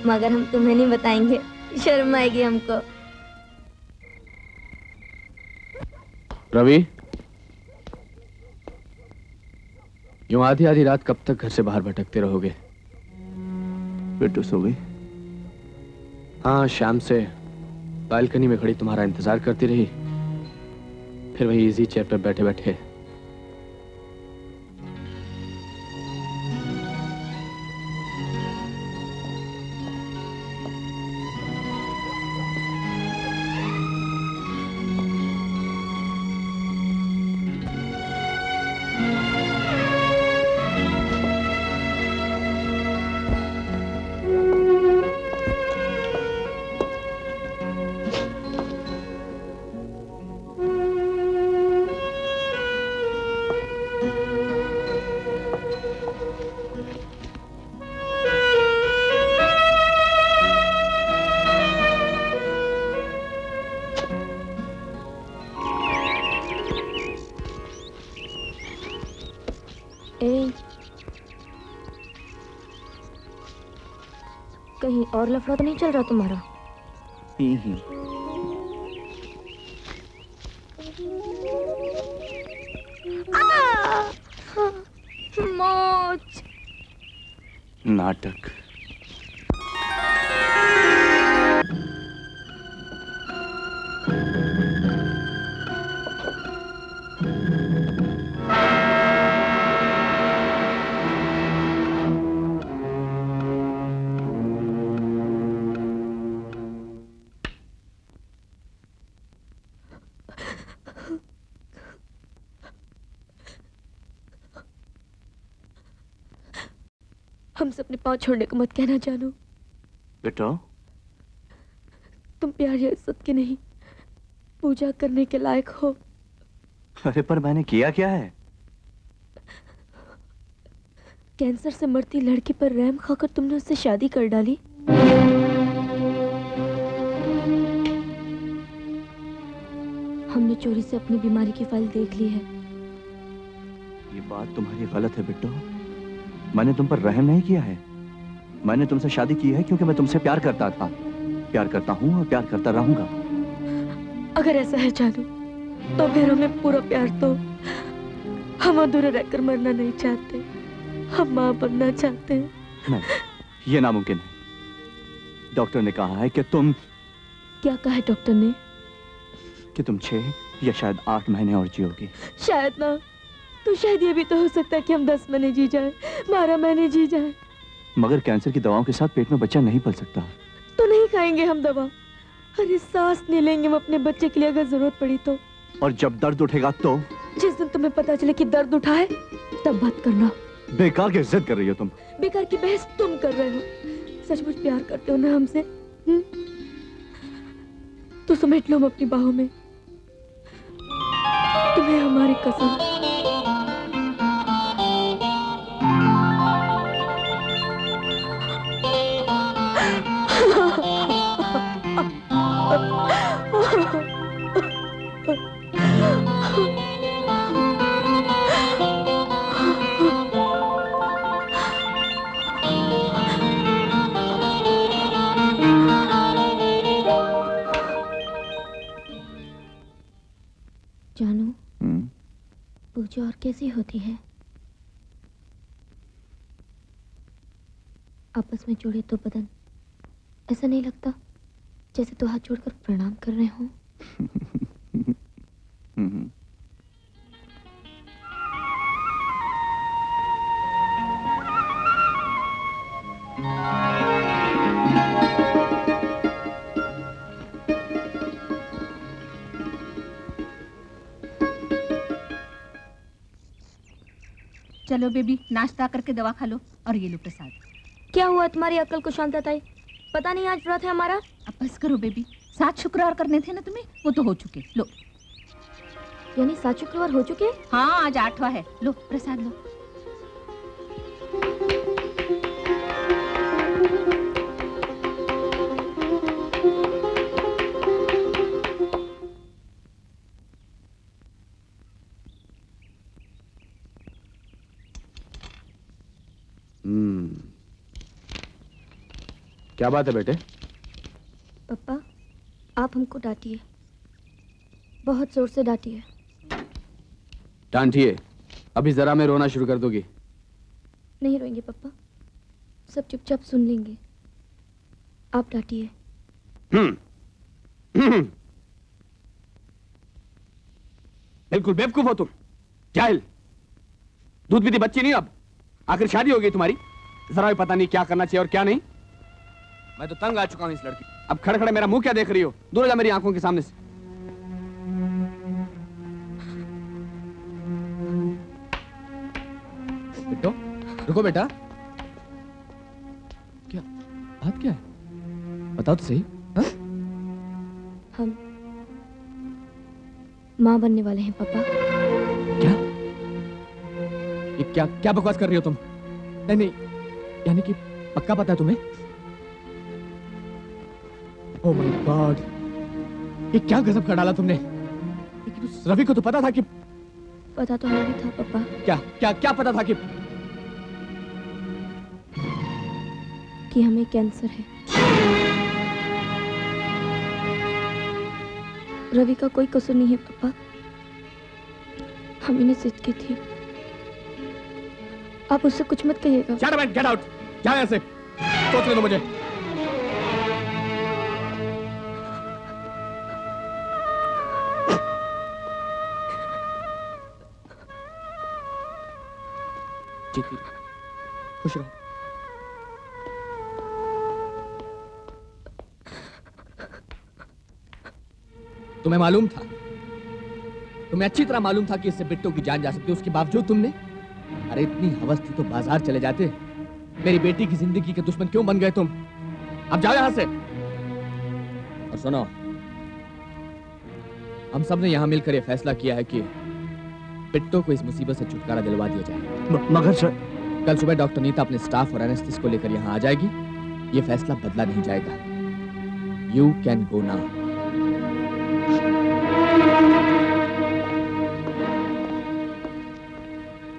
मगर हम तुम्हें नहीं बताएंगे, शर्म आएगी हमको। रवि, यूं आधी आधी रात कब तक घर से बाहर भटकते रहोगे? बिट्टो सो गई? हाँ, शाम से बालकनी में खड़ी तुम्हारा इंतजार करती रही, फिर वही इजी चेयर पर बैठे बैठे। कहीं और लफड़ा तो नहीं चल रहा तुम्हारा? मौज। नाटक। हमसे अपने पाँव छोड़ने को मत कहना जानू। बेटा, तुम प्यार या इज्जत के नहीं, पूजा करने के लायक हो। अरे पर मैंने किया क्या है? कैंसर से मरती लड़की पर रहम खाकर तुमने उससे शादी कर डाली। हमने चोरी से अपनी बीमारी की फाइल देख ली है। ये बात तुम्हारी गलत है बिट्टो। मैंने तुम पर रहम नहीं किया है। मैंने तुमसे शादी की है क्योंकि मैं तुमसे प्यार करता था, प्यार करता हूँ और प्यार करता रहूंगा। अगर ऐसा है जानू, तो फिर हमें पूरा प्यार दो। हम अधूरे रहकर मरना नहीं चाहते, हम माँ बनना चाहते हैं। नहीं, ये नामुमकिन है। डॉक्टर ने कहा है कि तुम... क्या कहा है डॉक्टर ने? कि तुम 6 या शायद 8 महीने और जियोगी। शायद ना, तो शायद ये भी तो हो सकता है कि हम 10 महीने जी जाएं, 12 महीने जी जाएं। मगर कैंसर की दवाओं के साथ पेट में बच्चा नहीं पल सकता। तो नहीं खाएंगे हम दवा, अरे सांस नहीं लेंगे हम अपने बच्चे के लिए अगर जरूरत पड़ी तो। और जब दर्द उठेगा तो? जिस दिन तुम्हें पता चले कि दर्द उठा है तब बात करना। बेकार की जिद कर रही हो तुम। बेकार की बहस तुम कर रहे हो। सचमुच प्यार करते हो ना हमसे? तो समेट लो हम अपनी बाहों में, तुम्हें हमारी कसम। कुछ और कैसी होती है। आपस में जुड़े तो बदन, ऐसा नहीं लगता जैसे तो हाथ जोड़कर प्रणाम कर रहे हों। चलो बेबी, नाश्ता करके दवा खा लो और ये लो प्रसाद। क्या हुआ तुम्हारी अक्ल को शांतताई? पता नहीं आज व्रत है हमारा। अब बस करो बेबी, 7 शुक्रवार करने थे ना तुम्हें, वो तो हो चुके। लो। यानी 7 शुक्रवार हो चुके? हाँ, आज 8वां है। लो प्रसाद लो। क्या बात है बेटे? पापा, आप हमको डांटिए, बहुत जोर से डांटिए। डांटिए? अभी जरा में रोना शुरू कर दोगी? नहीं रोएंगे पापा, सब चुपचाप सुन लेंगे। आप डांटिए। बिल्कुल बेवकूफ हो तुम, जाहिल। दूध पीती बच्ची नहीं अब, आखिर शादी हो गई तुम्हारी, जरा भी पता नहीं क्या करना चाहिए और क्या नहीं। मैं तो तंग आ चुका हूं इस लड़की। अब खड़े खड़े मेरा मुंह क्या देख रही हो? दूर हो जा मेरी आंखों के सामने से। बिट्टो, रुको बेटा। क्या बात क्या है? बताओ तो सही। हाँ? हम माँ बनने वाले हैं पापा। क्या? ये क्या बकवास कर रही हो तुम? नहीं, यानी कि पक्का पता है तुम्हें? ओह माय गॉड, ये क्या गजब कर डाला तुमने। लेकिन उस रवि को तो पता था कि पता तो हमें भी था पापा। क्या पता था कि हमें कैंसर है। रवि का कोई कसूर नहीं है पापा, हम ही ने जिद की थी। आप उससे कुछ मत कहिएगा। Shut up and get out! जा यहाँ से। सोचने दो मुझे। जीती, खुश रहो। तुम्हें मालूम था, तुम्हें अच्छी तरह मालूम था कि इससे बिट्टो की जान जा सकती है, उसके बावजूद तुमने, अरे इतनी हवस थी तो बाजार चले जाते। मेरी बेटी की जिंदगी के दुश्मन क्यों बन गए तुम? अब जाओ यहां से। और सुनो, हम सब ने यहां मिलकर यह फैसला किया है कि बिट्टो को इस मुसीबत से छुटकारा दिलवा दिया जाए। मगर सर, कल सुबह डॉक्टर नीता अपने स्टाफ और एनेस्थिस को लेकर यहां आ जाएगी। यह फैसला बदला नहीं जाएगा। You can go now.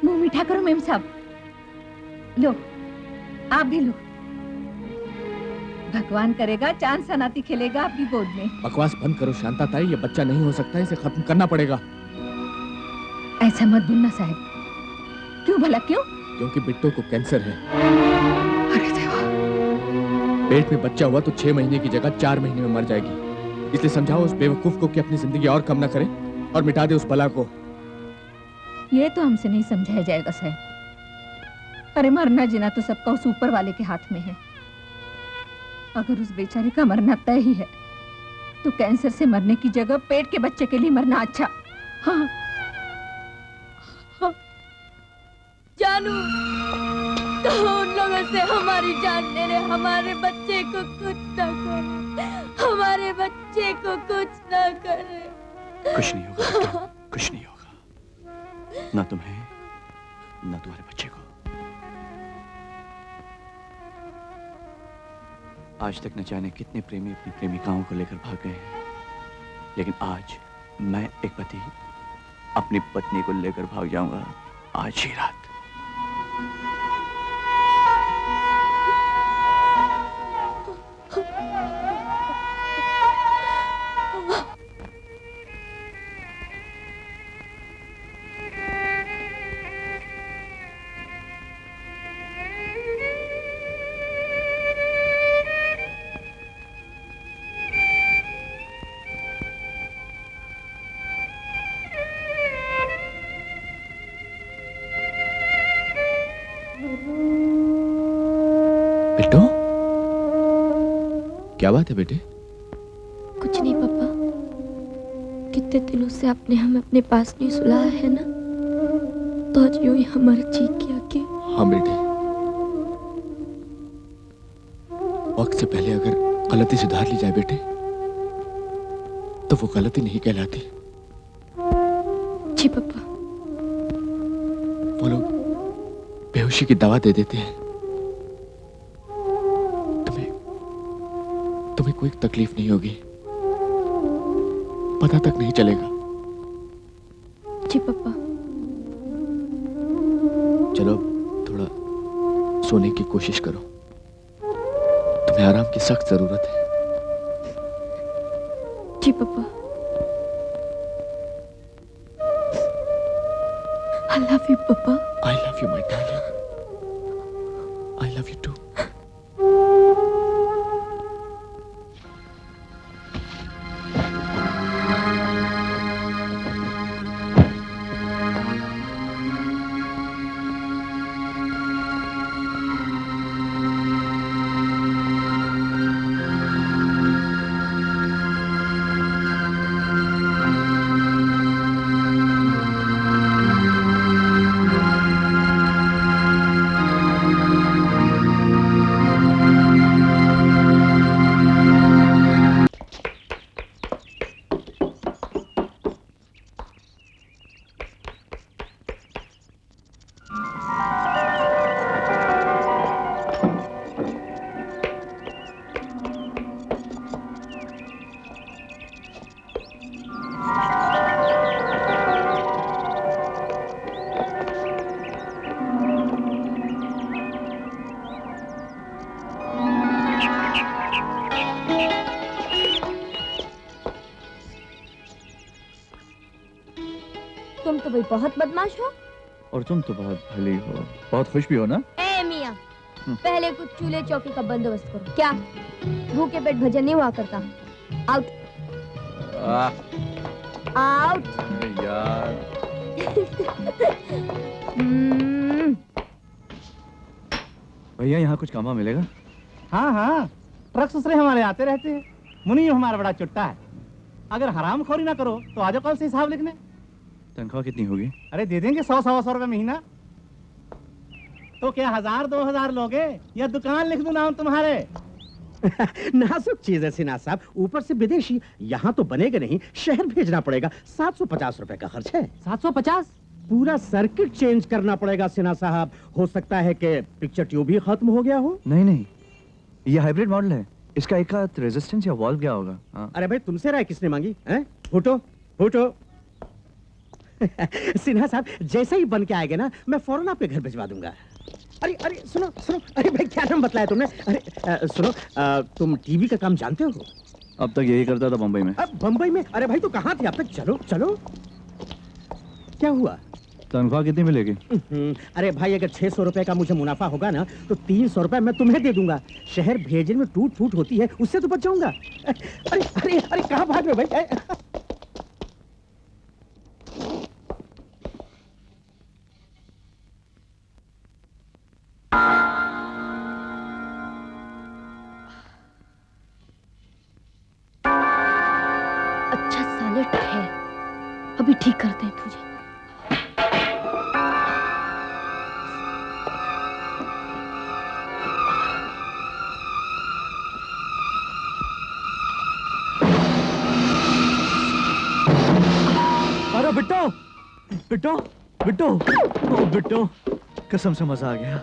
मुंह मीठा करो मेम साहब। लो, आप भी लो। भगवान करेगा चांद सनाती खेलेगा आपकी गोद में। बकवास बंद करो शांताताई, ये बच्चा नहीं हो सकता, इसे खत्म करना पड़ेगा। ऐसा मत बोलना साहब। क्यों भला क्यों? क्योंकि बिट्टो को कैंसर है। अरे देवा। पेट में बच्चा हुआ तो 6 महीने की जगह 4 महीने में मर जाएगी। इसलिए समझाओ उस बेवकूफ को कि अपनी जिंदगी और कम ना करे और मिटा दे उस बला को। ये तो हमसे नहीं समझाया जाएगा साहब। अरे मरना जीना तो सबका उस ऊपर वाले के हाथ में है। अगर उस बेचारे का मरना तय ही है तो कैंसर से मरने की जगह पेट के बच्चे के लिए मरना अच्छा। हाँ। जानू, तो उन लोगों से हमारी जान ले ले, हमारे बच्चे को कुछ ना करे, हमारे बच्चे को कुछ ना करे। कुछ नहीं होगा बेटा, कुछ नहीं होगा। ना तुम्हें, ना तुम्हारे बच्चे को। आज तक न जाने कितने प्रेमी अपनी प्रेमिकाओं को लेकर भाग गए हैं, लेकिन आज मैं एक पति अपनी पत्नी को लेकर भाग जाऊंगा आज ही रात। बिट्टू, क्या बात है बेटे? कुछ नहीं पापा, कितने दिनों से आपने हमें अपने पास नहीं सुलाया है ना, तो आज यूं ही हमारे जी किया कि। हाँ बेटे, वक्त से पहले अगर गलती सुधार ली जाए बेटे, तो वो गलती नहीं कहलाती। जी पापा। वो लोग बेहोशी की दवा दे देते हैं, तुम्हें कोई तकलीफ नहीं होगी, पता तक नहीं चलेगा। जी पापा। चलो थोड़ा सोने की कोशिश करो, तुम्हें आराम की सख्त जरूरत है। जी पापा। I love you, पापा। I love you, my darling. I love you too. तुम तो भाई बहुत बदमाश हो। और तुम तो बहुत भली हो, बहुत खुश भी हो ना। ए मियाँ, पहले कुछ चूल्हे चौकी का बंदोबस्त करो। क्या भूखे पेट भजन नहीं हुआ करता? Out out. यार भैया यहाँ कुछ कामा मिलेगा? हाँ हाँ, ट्रक ससुरे हमारे आते रहते हैं। मुनी हमारा बड़ा चुट्टा है। अगर हराम खोरी ना करो तो आ जाओ कल से हिसाब लिखने। तनख्वाह कितनी होगी? अरे दे देंगे 100-125 रुपए महीना। तो क्या 1000-2000 लोगे या दुकान लिख दूं नाम तुम्हारे? नाजुक चीज है सिन्हा साहब, ऊपर से विदेशी, यहाँ तो बनेगा नहीं, शहर भेजना पड़ेगा। 750 रुपए का खर्च है। 750? पूरा सर्किट चेंज करना पड़ेगा सिन्हा साहब। हो सकता है कि पिक्चर ट्यूब ही खत्म हो गया हो। नहीं नहीं, ये हाइब्रिड मॉडल है, इसका एक आध रेजिस्टेंस या वॉल्व क्या होगा? हाँ। अरे भाई तुमसे राय किसने मांगी? हैं? फूटो फूटो। सिन्हा साहब जैसे ही बन के आएगा ना, मैं फौरन आपके घर भिजवा दूंगा। अरे अरे सुनो सुनो, अरे भाई क्या नाम बताया तुमने? अरे सुनो, तुम टीवी का काम जानते हो? अब तक यही करता था बम्बई में। अब बम्बई में? अरे भाई तो कहाँ थे अब तक? चलो चलो। क्या हुआ? तनख्वाह कितनी मिलेगी? अरे भाई अगर 600 रुपए का मुझे मुनाफा होगा ना, तो 300 रुपए मैं तुम्हें दे दूंगा। शहर भेजने में टूट फूट होती है, उससे तो बच जाऊंगा। अरे अरे अरे कहाँ भाग रहे हो भाई? अच्छा साले ठहर, अभी ठीक करते हैं तुझे। अरे बिट्टो बिट्टो बिट्टो, ओ बिट्टो, कसम से मजा आ गया।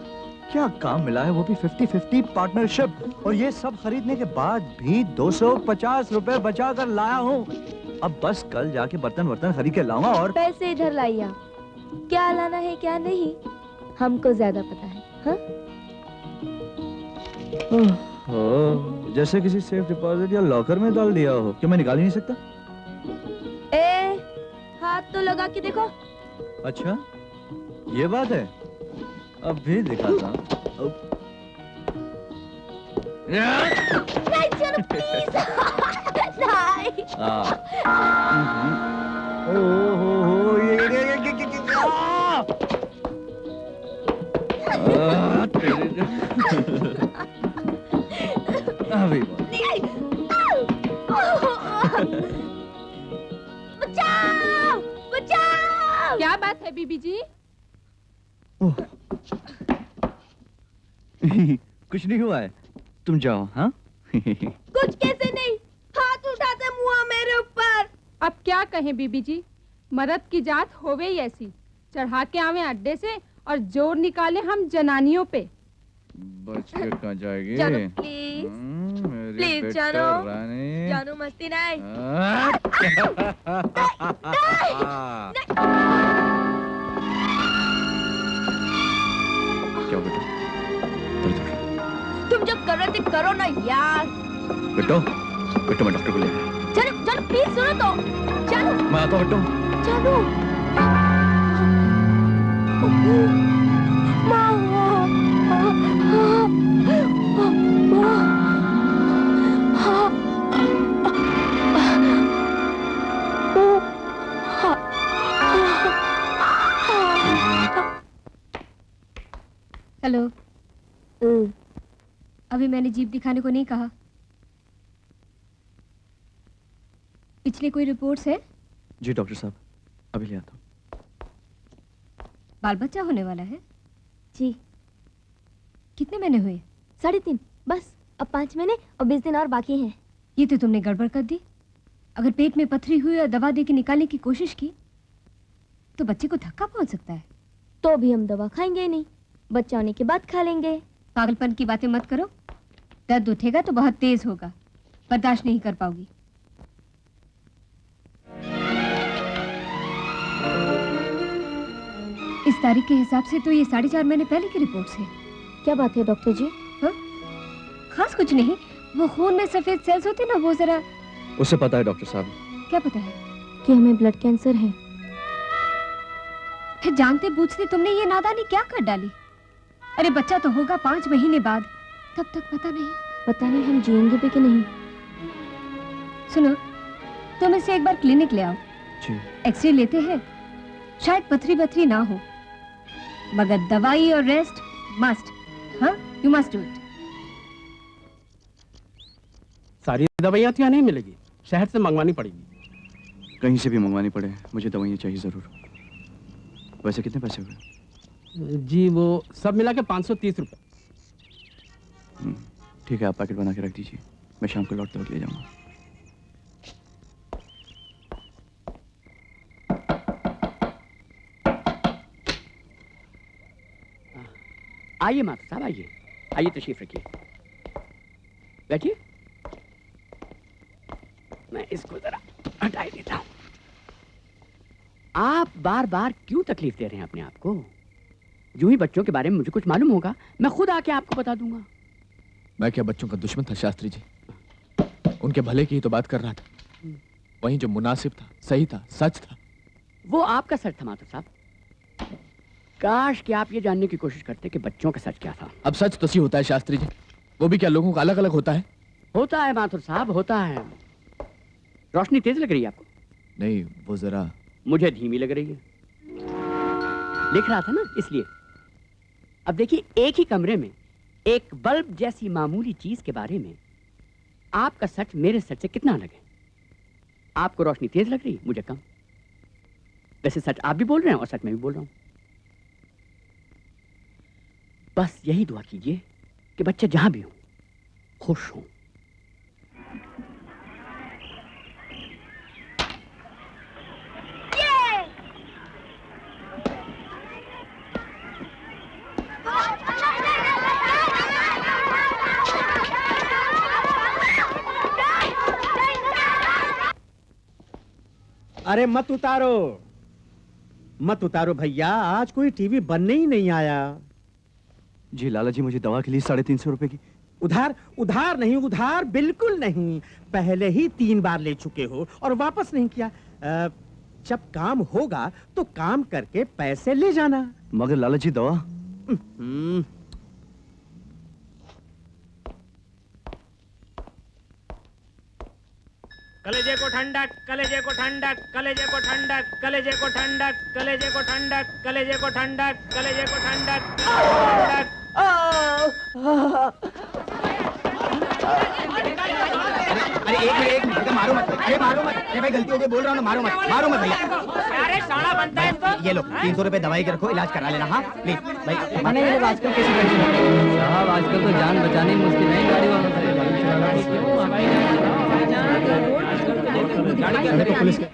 क्या काम मिला है, वो भी 50-50 पार्टनरशिप। और ये सब खरीदने के बाद भी 250 रुपए बचा कर लाया हूँ। अब बस कल जाके बर्तन वर्तन खरीद के लाऊंगा। और पैसे इधर लाइए, क्या लाना है क्या नहीं हमको ज्यादा पता है। हाँ? जैसे किसी सेफ डिपॉजिट या लॉकर में डाल दिया हो। क्यों मैं निकाल ही नहीं सकता? ए, हाथ तो लगा के देखो। अच्छा ये बात है, अब भी दिखाता हूं। नहीं चलो प्लीज। नहीं। ओहो ये अभी बहुत। बचाओ! बचाओ! क्या बात है बीबी जी? कुछ नहीं हुआ है, तुम जाओ। हाँ कुछ कैसे नहीं, हाथ उठाते मुआ मेरे ऊपर। अब क्या कहें बीबी जी, मर्द की जात होवे ही ऐसी, चढ़ा के आवे अड्डे से और जोर निकाले हम जनानियों पे। बच के कहाँ जाएगी? जानू प्लीज, मेरी प्लीज बेटा जानू, रानी। जानू मस्ती नहीं। क्या बेटा? तुम जब कर रहे थे करो ना यार। बेटो, बेटो मैं डॉक्टर को ले आया। जानू, जानू प्लीज सुनो तो। जानू, मैं आता हूँ बेटो। जानू। हेलो। अभी मैंने जीप दिखाने को नहीं कहा। पिछली कोई रिपोर्ट्स है? जी डॉक्टर साहब, अभी ले आता हूँ। बाल बच्चा होने वाला है? जी। कितने महीने हुए? 3.5 बस, अब 5 महीने और 20 दिन और बाकी हैं। ये तो तुमने गड़बड़ कर दी। अगर पेट में पथरी हुई और दवा दे के निकालने की कोशिश की तो बच्चे को धक्का पहुंच सकता है। तो भी हम दवा खाएंगे ही नहीं, बच्चा होने के बाद खा लेंगे। पागलपन की बातें मत करो। दर्द उठेगा तो बहुत तेज होगा, बर्दाश्त नहीं कर पाओगी। इस तारीख के हिसाब से तो ये 4.5 महीने पहले की रिपोर्ट है। क्या बात है डॉक्टर जी? हाँ? खास कुछ नहीं, वो खून में सफेद सेल्स होते ना, वो जरा। उसे पता है डॉक्टर साहब। क्या पता है? कि हमें ब्लड कैंसर है। फिर जानते बूझते तुमने ये नादानी क्या कर डाली? अरे बच्चा तो होगा 5 महीने बाद, तब तक पता नहीं। पता नहीं हम जिएंगे भी कि नहीं। सुनो, तुम इसे एक बार क्लिनिक ले आओ। जी। एक्सरे लेते हैं, शायद पथरी बथरी ना हो, मगर दवाई और रेस्ट मस्ट। हाँ, यू मस्ट डू इट। सारी दवाइयाँ तो यहाँ नहीं मिलेगी, शहर से मंगवानी पड़ेगी। कहीं से भी मंगवानी पड़े, मुझे दवाइयाँ चाहिए जरूर। वैसे कितने पैसे हुए? जी वो सब मिला के 530 रुपये। ठीक है, आप पैकेट बना के रख दीजिए, मैं शाम को लौटते वक्त ले जाऊंगा। आइए माता साहब, आइए आइए, तशरीफ रखिए, बैठिए। मैं इसको जरा हटा देता हूँ। आप बार बार क्यों तकलीफ दे रहे हैं अपने आप को? यूं ही बच्चों के बारे में मुझे कुछ मालूम होगा, मैं खुद आके आपको बता दूंगा। मैं क्या बच्चों का दुश्मन था शास्त्री जी? उनके भले की ही तो बात कर रहा था। वहीं जो मुनासिब था, सही था, सच था, वो आपका सच था माता साहब। काश कि आप ये जानने की कोशिश करते कि बच्चों का सच क्या था। अब सच तो सी होता है शास्त्री जी, वो भी क्या लोगों का अलग अलग होता है? होता है माथुर साहब, होता है। रोशनी तेज लग रही है आपको? नहीं, वो जरा मुझे धीमी लग रही है। लिख रहा था ना, इसलिए। अब देखिए, एक ही कमरे में एक बल्ब जैसी मामूली चीज के बारे में आपका सच मेरे सच से कितना अलग है। आपको रोशनी तेज लग रही है, मुझे कम। वैसे सच आप भी बोल रहे हैं और सच मैं भी बोल रहा हूं। बस यही दुआ कीजिए कि बच्चे जहां भी हों खुश हों। अरे मत उतारो भैया, आज कोई टीवी बनने ही नहीं आया। जी लाला जी, मुझे दवा के लिए 350 रुपए की। उधार उधार नहीं, उधार बिल्कुल नहीं। पहले ही 3 बार ले चुके हो और वापस नहीं किया। जब काम होगा तो काम करके पैसे ले जाना। मगर लाला जी दवा। कलेजे को ठंडक, कलेजे को ठंडक, कलेजे को ठंडक, कलेजे को ठंडक, कलेजे को ठंडक, कलेजे को ठंडक, कलेजे को ठंडक, एक मिनट मारो मत, अरे मारो मत, अरे भाई गलती हो गई बोल रहा हूँ ना, मारो मत भैया। अरे साड़ा बनता है इसको। ये लो 300 रुपए दवाई के रखो, इलाज करा लेना। हाँ प्लीज भाई। मैंने ये लोग आजकल कैसे साहब, आजकल तो जान बचानी मुश्किल है गाड़ी वालों से। पुलिस के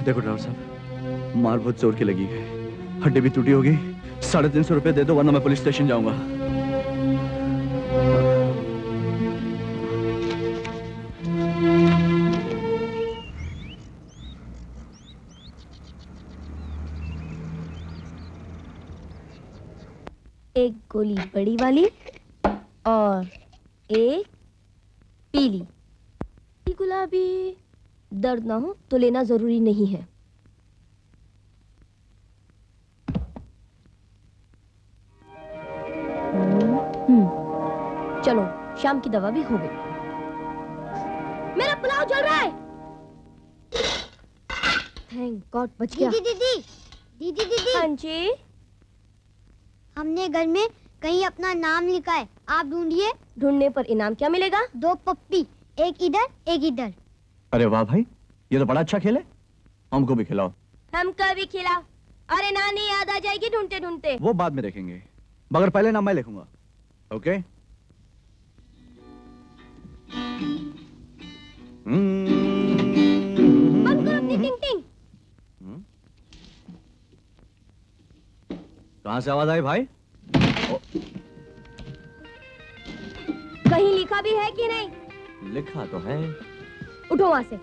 देखो ड्राइवर साहब, मार बहुत जोर की लगी है, हड्डी भी टूटी होगी। 350 रुपए दे दो वरना मैं पुलिस स्टेशन जाऊंगा। एक गोली बड़ी वाली और एक पीली। गुलाबी दर्द ना हो तो लेना जरूरी नहीं है। चलो शाम की दवा भी हो गई। मेरा पुलाव जल रहा है। थैंक गॉड बच गया। दीदी हाँ जी। हमने घर में कहीं अपना नाम लिखा है, आप ढूंढिए। ढूंढने पर इनाम क्या मिलेगा? 2 पप्पी, एक इधर एक इधर। अरे वाह भाई, ये तो बड़ा अच्छा खेल है, हमको भी खिलाओ। हमको भी खिलाओ। अरे नानी याद आ जाएगी ढूंढते ढूंढते। वो बाद में देखेंगे, मगर पहले नाम मैं लिखूंगा। ओके? बंद करो अपनी टिंग टिंग। कहां से आवाज आई भाई? कहीं लिखा भी है कि नहीं? लिखा तो है। उठो वहां से।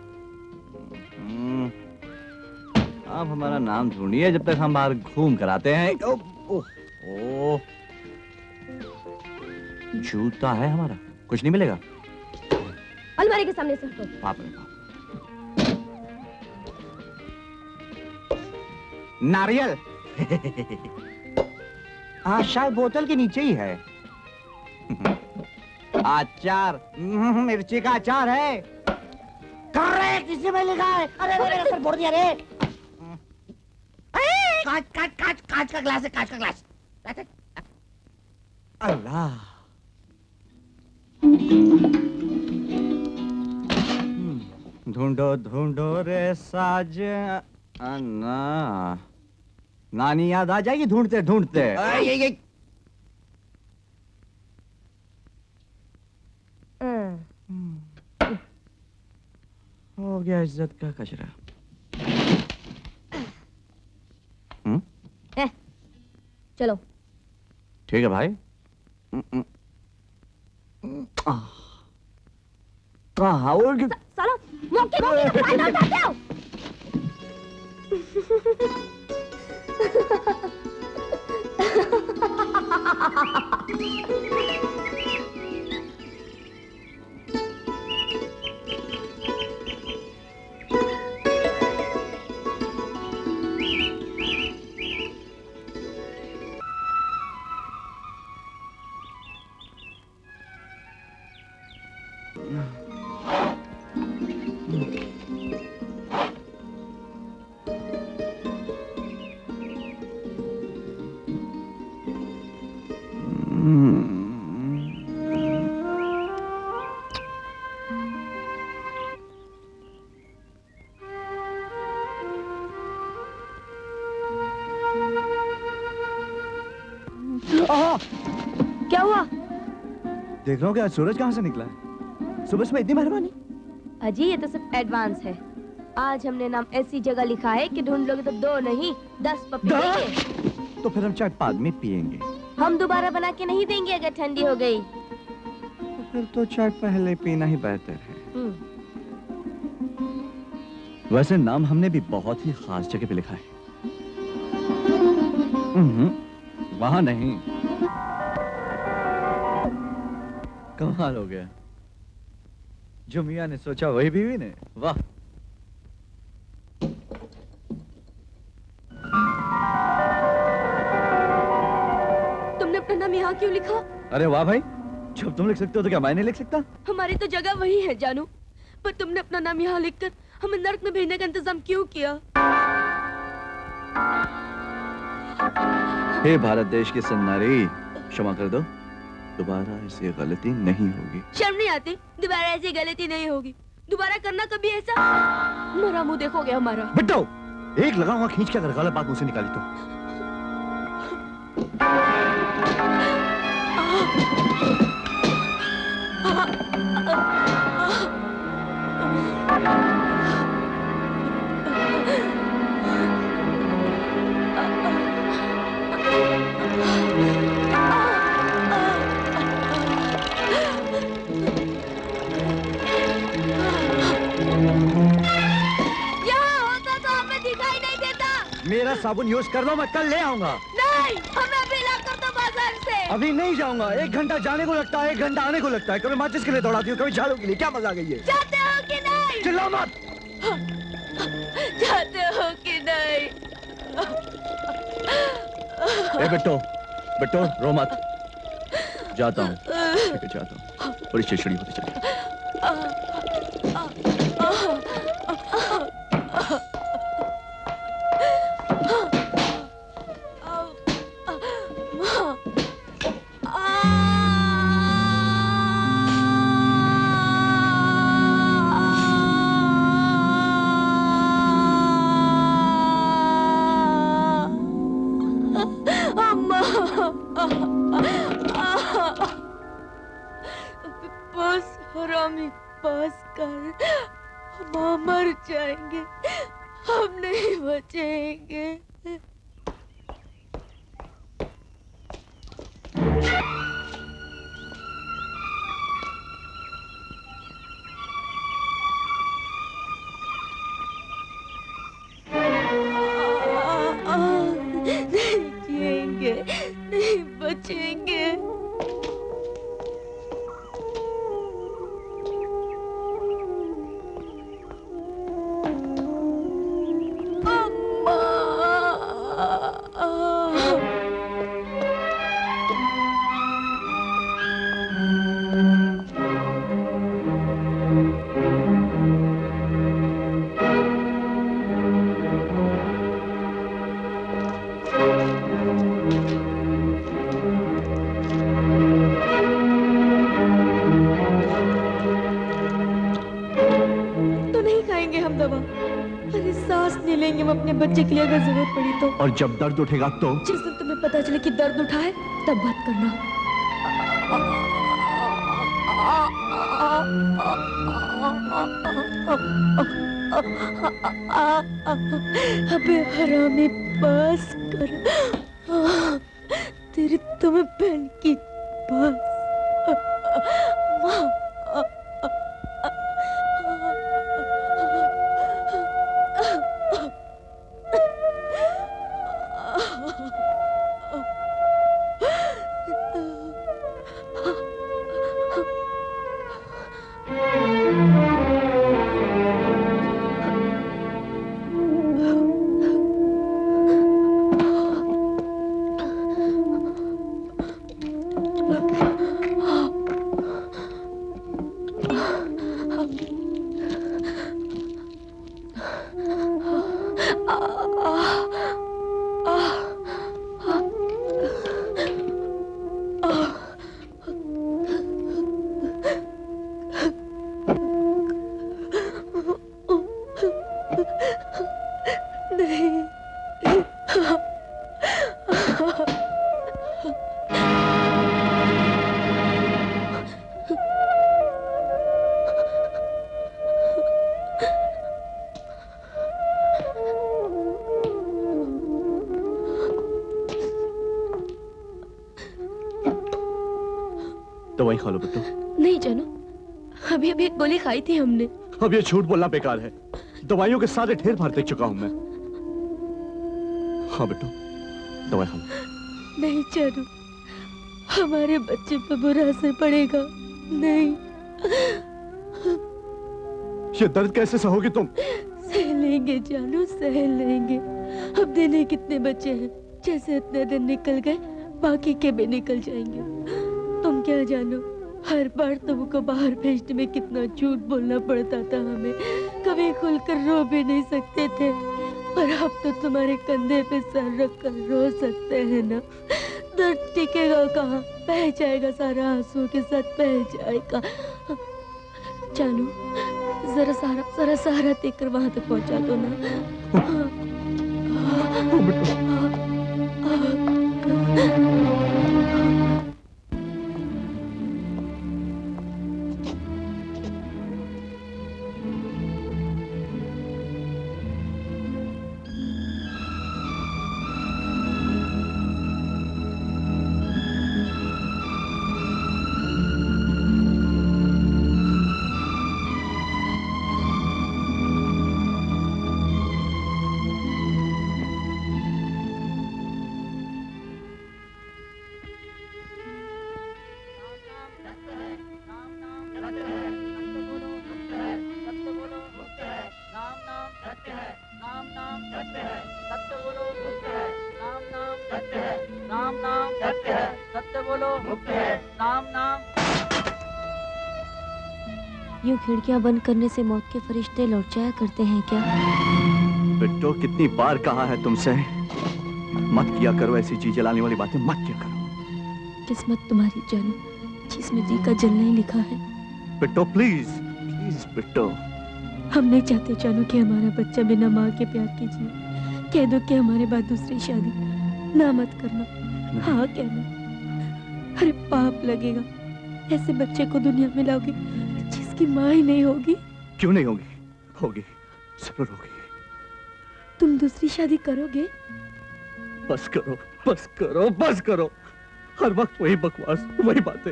आप हमारा नाम ढूंढिए जब तक हम बाहर घूम कर आते हैं। ओ, जूता है हमारा, कुछ नहीं मिलेगा। अलमारी के सामने से हटो। बाप रे बाप। नारियल। हाँ शायद बोतल के नीचे ही है। अचार, मिर्ची का अचार है। करेक्ट, इसी में लिखा है। अरे अरे सर बोल दिया रे। कांच का ग्लास है, कांच का ग्लास। अल्लाह। ढूंढो ढूंढो रे साजना, नानी याद आ जाएगी ढूंढते ढूंढते। हो गया इज्जत का कचरा। चलो ठीक है भाई। कहाँ सालो मौके मौके फायदा उठाते हो। क्या हुआ? देख रहा हूँ कि आज सूरज कहाँ से निकला है। सुबह सुबह इतनी मेहरबानी। अजी ये तो सिर्फ एडवांस है। आज हमने नाम ऐसी जगह लिखा है कि ढूंढ लोगे तो 2 नहीं 10 पप्पी देंगे। तो फिर हम चाय बाद में पियेंगे। हम दोबारा बना के नहीं देंगे अगर ठंडी हो गई। तो फिर तो चाय पहले पीना ही बेहतर है। वैसे नाम हमने भी बहुत ही खास जगह पे लिखा है। वहां नहीं। कमाल हो गया, जो मियां ने सोचा वही बीवी ने। वाह। तुमने अपना नाम यहाँ क्यों लिखा? अरे वाह भाई, जब तुम लिख सकते हो तो क्या मैं नहीं लिख सकता? हमारी तो जगह वही है जानू, पर तुमने अपना नाम यहाँ लिखकर हमें नर्क में भेजने का इंतजाम क्यों किया? हे भारत देश की सन्नारी, क्षमा कर दो, दोबारा ऐसी गलती नहीं होगी। शर्म नहीं आती? दोबारा ऐसी गलती नहीं होगी। दोबारा करना कभी ऐसा? मरा मुंह देखोगे हमारा। बिट्टो, एक लगाऊंगा खींच के अगर गलत बात मुझसे निकाली तो। मेरा साबुन यूज कर लो, मैं कल ले आऊंगा। नहीं, हमें अभी ला कर दो बाजार से। अभी नहीं जाऊंगा, 1 घंटा जाने को लगता है, 1 घंटा आने को लगता है। कभी माचिस के लिए दौड़ाती हूँ, कभी झाड़ू के लिए। क्या मजा गई है? जाते हो कि नहीं? चिल्लाओ मत। जाते हो कि नहीं? ए बिट्टो, बिट्टो रो मत। जाता हूँ, ठीक है जाता हूँ। बड़ी चिड़चिड़ी होती चली। बस हरामी, बस कर, हम मर जाएंगे, हम नहीं बचेंगे। नहीं जिएंगे, नहीं बचेंगे। लेंगे हम अपने बच्चे के लिए अगर जरूरत पड़ी तो। और जब दर्द उठेगा तो? जिस दिन तुम्हें पता चले कि दर्द उठा है तब बात करना। अबे हरामी बस कर, तेरी तुम्हें बहन की बस। दवाई खा लो बेटो। नहीं जानू, अभी अभी एक गोली खाई थी हमने। अब ये झूठ बोलना बेकार है, दवाइयों के सारे ढेर भार देख चुका हूं मैं। हाँ बेटो, दवाई खा लो। नहीं जानू, हमारे बच्चे पर बुरा असर पड़ेगा। नहीं। ये दर्द कैसे सहोगी तुम? सह लेंगे जानू, सह लेंगे। अब देने कितने बच्चे हैं, जैसे इतने दिन निकल गए बाकी के भी निकल जाएंगे। तुम क्या जानो, हर बार तुमको बाहर भेजने में कितना झूठ बोलना पड़ता था हमें। कभी खुलकर रो भी नहीं सकते थे, और अब तो तुम्हारे कंधे पे सर रख कर रो सकते हैं ना। दर्द टिकेगा कहाँ, बह जाएगा सारा, आंसू के साथ बह जाएगा। जानू, जरा सहारा देकर वहां तक पहुंचा दो ना। यूं खिड़कियां बंद करने से मौत के फरिश्ते लौट जाया करते हैं क्या? बिट्टो, कितनी बार कहा है तुमसे, मत किया करो ऐसी चीज जलाने वाली बातें, मत किया करो। किस्मत तुम्हारी जानू, जिसमें जी का जलना ही लिखा है। Bitto please, please Bitto. हम नहीं चाहते जानू कि हमारा बच्चा बिना माँ के प्यार के जिए। कह दो कि हमारे बाद दूसरी शादी ना मत करना। हाँ कहना। अरे पाप लगेगा, ऐसे बच्चे को दुनिया में लाओगे जिसकी माँ ही नहीं होगी। क्यों नहीं होगी? होगी, जरूर होगी। तुम दूसरी शादी करोगे? बस करो, बस करो, बस करो। हर वक्त वही बकवास, वही बातें।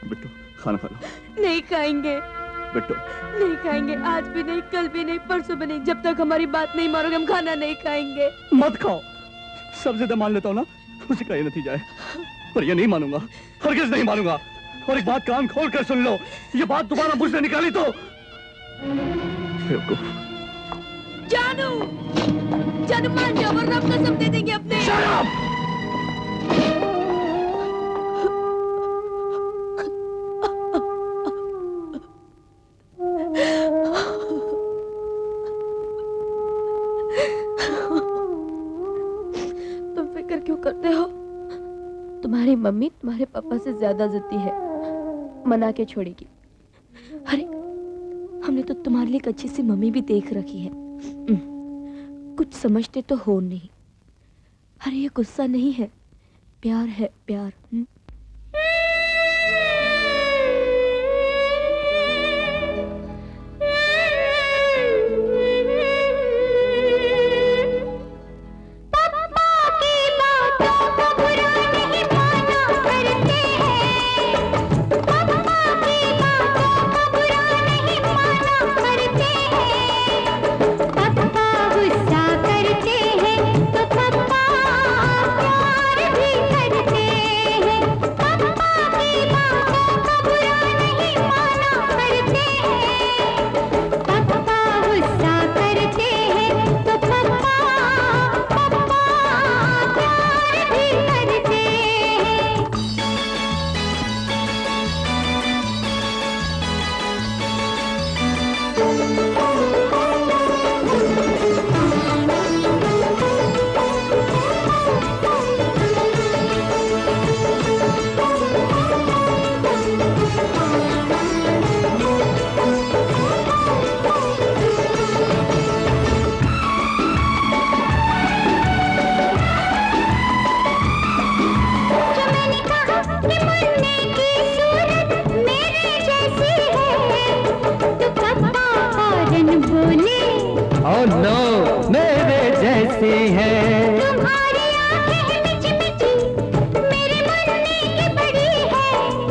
बिट्टो, खाना खा लो। नहीं खाएंगे बिट्टो। नहीं खाएंगे, आज भी नहीं, कल भी नहीं, परसों भी नहीं। जब तक हमारी बात नहीं मानोगे हम खाना नहीं खाएंगे। मत खाओ, सब ज्यादा मान लेता हूँ ना, उसी का ये नतीजा है। पर ये नहीं मानूंगा, हरगिज़ नहीं मानूंगा। और एक बात कान खोल कर सुन लो, ये बात दोबारा मुझसे निकाली तो जानू, जानू मान जाओ वरना हम कसम दे देंगे अपने। तुम फिक्र क्यों करते हो? तुम्हारी मम्मी तुम्हारे पापा से ज्यादा जिद्दी है, मना के छोड़ेगी। अरे हमने तो तुम्हारे लिए एक अच्छी सी मम्मी भी देख रखी है। कुछ समझते तो हो नहीं। अरे ये गुस्सा नहीं है, प्यार है, प्यार।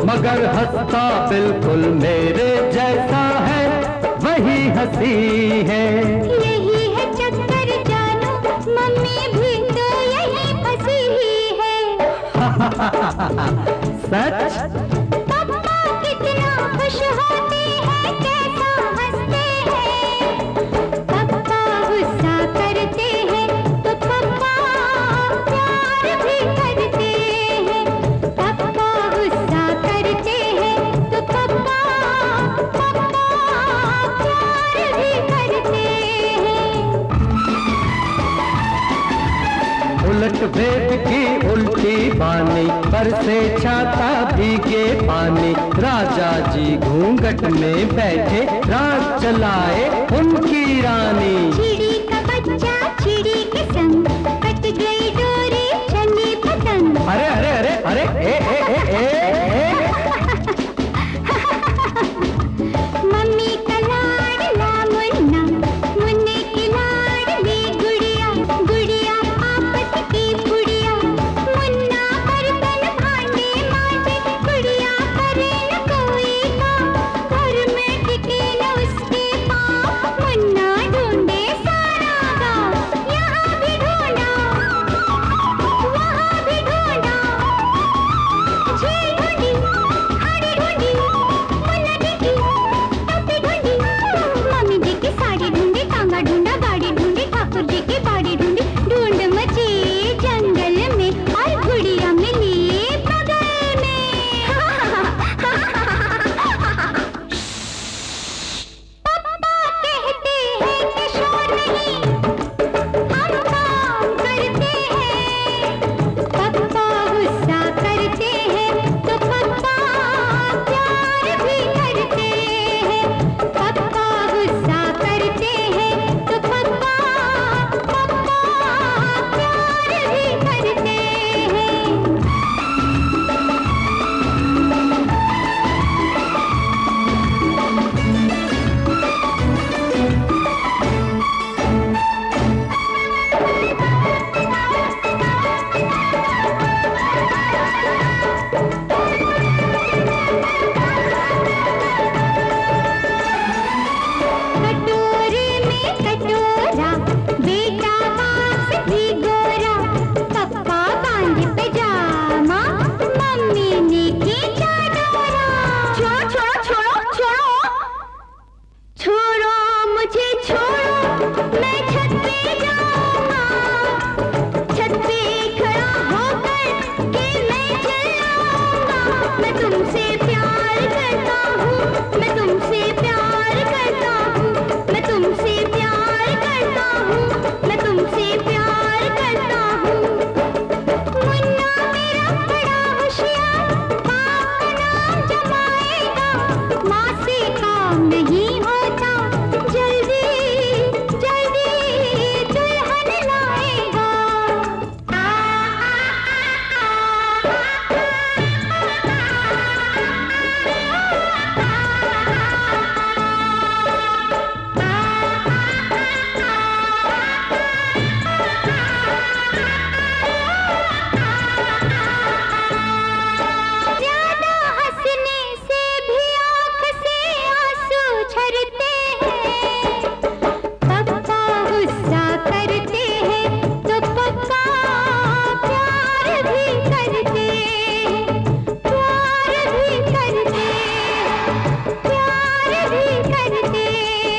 मगर हंसता बिल्कुल मेरे जैसा है, वही हंसी है। यही है चक्कर जानू, मम्मी भी सच पापा कितना खुश होते हैं, कैसा हंसते हैं। पापा गुस्सा करते हैं तो पापा प्यार भी करते हैं। पापा गुस्सा करते हैं तो पापा प्यार भी करते हैं। उलट भेद की उल्टी बानी, बरसे छाता भीगे पानी। राजा जी घूंघट में बैठे, राज चलाए उनकी रानी। चिड़ी का बच्चा चिड़ी के संग, कट गई डोरी चली पतंग। अरे अरे अरे अरे ए मम्मी का लाडला मुन्ना, मुन्ने की लाडली गुड़िया। गुड़िया आपस की गुड़िया, मुन्ना बर्तन भांडे मांजे। गुड़िया करे न कोई काम, घर में टिके न उसके पाँव। मुन्ना ढूंढे सारा गाँव, यहाँ भी ढूंढा वहाँ भी ढूंढा। झील ढूंढी, खाड़ी ढूंढी, मुन्ना ढूंढी, टोपी ढूंढी। मम्मी जी की साड़ी ढूंढी, टांगा ढूंढा, गाड़ी ढूंढी, ठाकुर जी की बाड़ी ढूंढी। ढूंढ मची जंगल में और गुड़िया मिली बगल में। पापा कहते हैं कि शोर नहीं, हम काम करते हैं। पापा गुस्सा करते हैं तो पापा प्यार भी करते हैं। पापा गुस्सा करते हैं तो पापा प्यार भी करते हैं। कटोरे में कटोरा, बेटा बाप भी गोरा। पप्पा बांध पैजामा, मम्मी ने खींचा डोरा। छोड़ो छोड़ो छोड़ो छोड़ो छोड़ो मुझे छोड़ो, मैं छत पे जाऊंगा। छत पे खड़ा होकर के मैं चिल्लाऊंगा। मैं तुमसे प्यार करता हूँ, मैं तुमसे प्यार करता हूँ, मैं तुमसे प्यार करता हूँ, मैं तुमसे प्यार करता हूँ। मुन्ना मेरा बड़ा होशियार, बाप का नाम जमाएगा। माँ से काम नहीं होता, जल्दी जल्दी दुल्हन लाएगा। ज्यादा हंसने से भी आँख से आंसू झरते हैं। पापा गुस्सा करते हैं तो पापा प्यार भी करते हैं। प्यार भी करते हैं, प्यार भी करते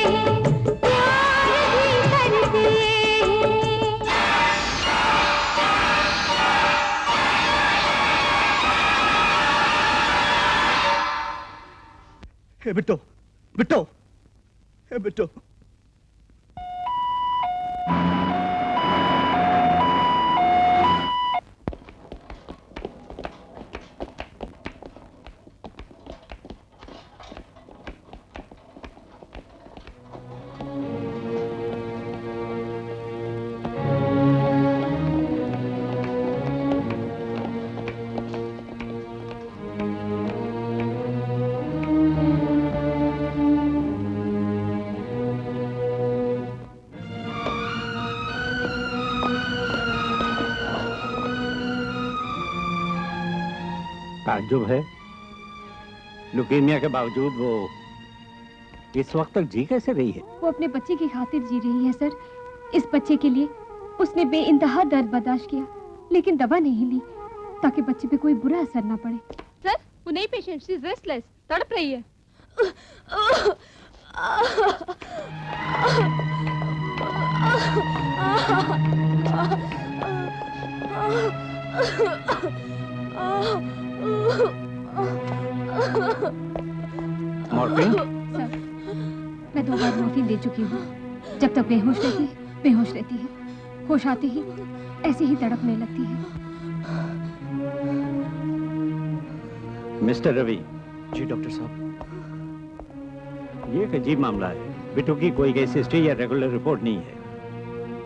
हैं, प्यार भी करते हैं। हे बिट्टो, बिट्टो, हे बिट्टो। ताज्जुब है, लुकेमिया के बावजूद वो इस वक्त तक जी कैसे रही है? वो अपने बच्चे की खातिर जी रही है सर। इस बच्चे के लिए उसने बेइंतहा दर्द बर्दाश्त किया, लेकिन दवा नहीं ली। ताकि बच्चे पे कोई बुरा असर ना पड़े। सर, वो नई पेशेंट, शी इज रेस्टलेस, तड़प रही है। मॉर्फिन? सर, मैं 2 बार मॉर्फिन दे चुकी हूँ। जब तक बेहोश रहती है, होश आते ही ऐसे ही तड़पने लगती है। मिस्टर रवि। जी डॉक्टर साहब। ये एक अजीब मामला है। बिट्टू की कोई केस हिस्ट्री या रेगुलर रिपोर्ट नहीं है।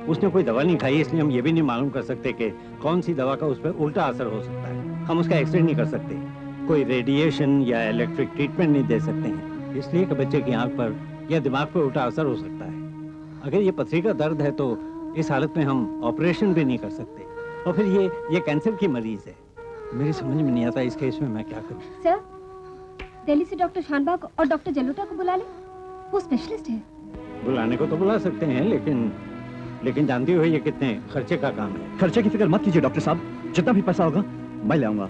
उसने कोई दवा नहीं खाई, इसलिए हम ये भी नहीं मालूम कर सकते कि कौन सी दवा का उस पर उल्टा असर हो सकता है। हम उसका एक्सरे नहीं कर सकते, कोई रेडिएशन या इलेक्ट्रिक ट्रीटमेंट नहीं दे सकते हैं, इसलिए कि बच्चे की आंख पर या दिमाग पर उल्टा असर हो सकता है। अगर ये पथरी का दर्द है तो इस हालत में हम ऑपरेशन भी नहीं कर सकते। और फिर ये कैंसर की मरीज है। मेरी समझ में नहीं आता इस केस में मैं क्या करूं। सर, दिल्ली से डॉक्टर शानबाग और डॉक्टर जलोटा को बुला ले, वो स्पेशलिस्ट है। बुलाने को तो बुला सकते हैं, लेकिन जानती हो ये कितने खर्चे का काम है। खर्चे की फिक्र मत कीजिए डॉक्टर साहब, जितना भी पैसा होगा मैं ले आऊंगा।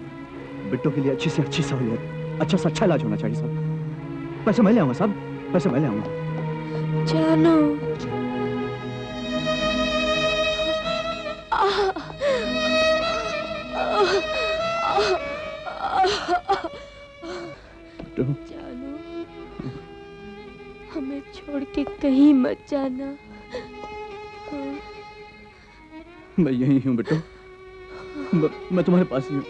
बिट्टू के लिए अच्छी से अच्छी सहूलियत, अच्छा से अच्छा इलाज होना चाहिए साहब। पैसे मैं ले आऊंगा साहब, पैसे मैं ले आऊंगा। जानो जानो, हमें छोड़ के कहीं मत जाना। हाँ। मैं यही हूँ बिट्टू, मैं तुम्हारे पास ही हूँ।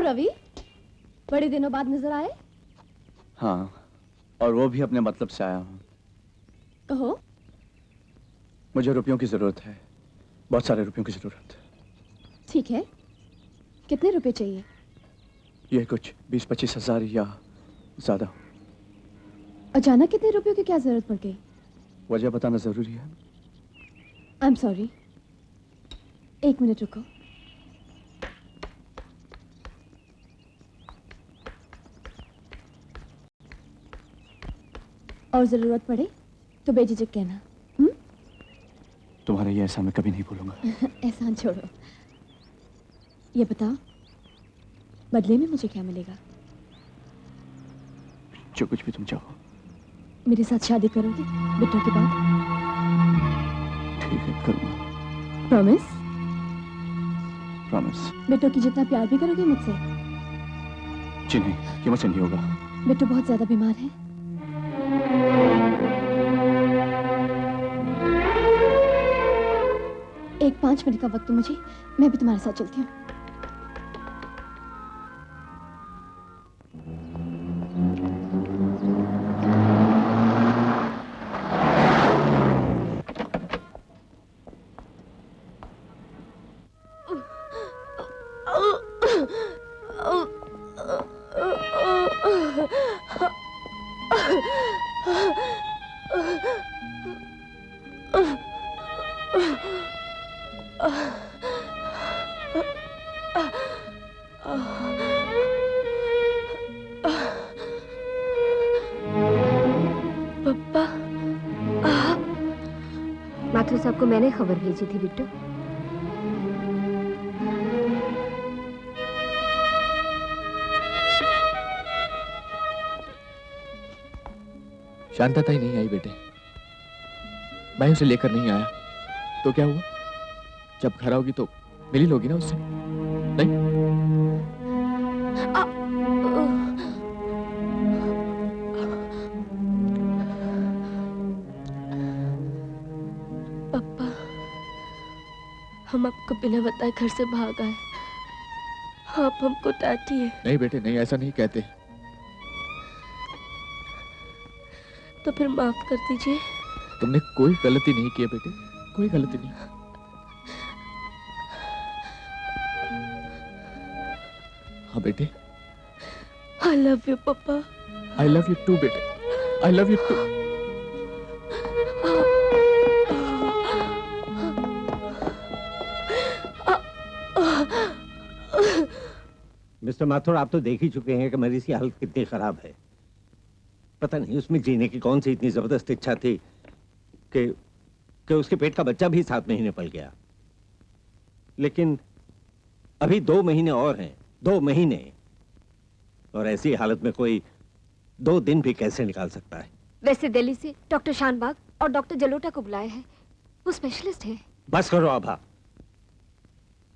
रवि, बड़े दिनों बाद नजर आए। हाँ, और वो भी अपने मतलब से आया हूँ। कहो। मुझे रुपयों की जरूरत है, बहुत सारे रुपयों की जरूरत है। ठीक है, कितने रुपए चाहिए? ये कुछ 20-25 हजार या ज्यादा। अचानक कितने रुपयों की क्या जरूरत पड़ गई? वजह बताना जरूरी है। आई एम सॉरी, 1 मिनट रुको। और जरूरत पड़े तो बेझिझक कहना। तुम्हारा ये एहसान मैं कभी नहीं भूलूंगा। एहसान छोड़ो, ये बताओ बदले में मुझे क्या मिलेगा? जो कुछ भी तुम चाहो। मेरे साथ शादी करोगे बिट्टू के बाद? ठीक है, करूंगा। प्रॉमिस? प्रॉमिस। बिट्टू की जितना प्यार भी करोगे मुझसे? जी नहीं, ये मुझसे नहीं होगा। बिट्टू बहुत ज्यादा बीमार है। एक 5 मिनट का वक्त दो मुझे, मैं भी तुम्हारे साथ चलती हूँ। माथुर साहब को मैंने खबर भेजी थी बिट्टू। शांता ताई नहीं आई बेटे, मैं उसे लेकर नहीं आया तो क्या हुआ? जब घर आओगी तो मिली लोगी ना उससे, नहीं? हम आपको बिना बताए घर से भाग आए, आप हमको डांटिए। नहीं बेटे नहीं, ऐसा नहीं कहते। तो फिर माफ कर दीजिए। तुमने कोई गलती नहीं की है बेटे, कोई गलती नहीं। हाँ बेटे। आई लव यू पापा। आई लव यू टू बेटे, I love you too. Mister Mathur, आप तो देख ही चुके हैं कि मरीज की हालत कितनी खराब है। पता नहीं उसमें जीने की कौन सी इतनी जबरदस्त इच्छा थी कि उसके पेट का बच्चा भी 7 महीने पल गया। लेकिन अभी 2 महीने और हैं, 2 महीने, और ऐसी हालत में कोई 2 दिन भी कैसे निकाल सकता है? वैसे दिल्ली से डॉक्टर शानबाग और डॉक्टर जलोटा को बुलाया है, वो स्पेशलिस्ट है। बस करो आभा,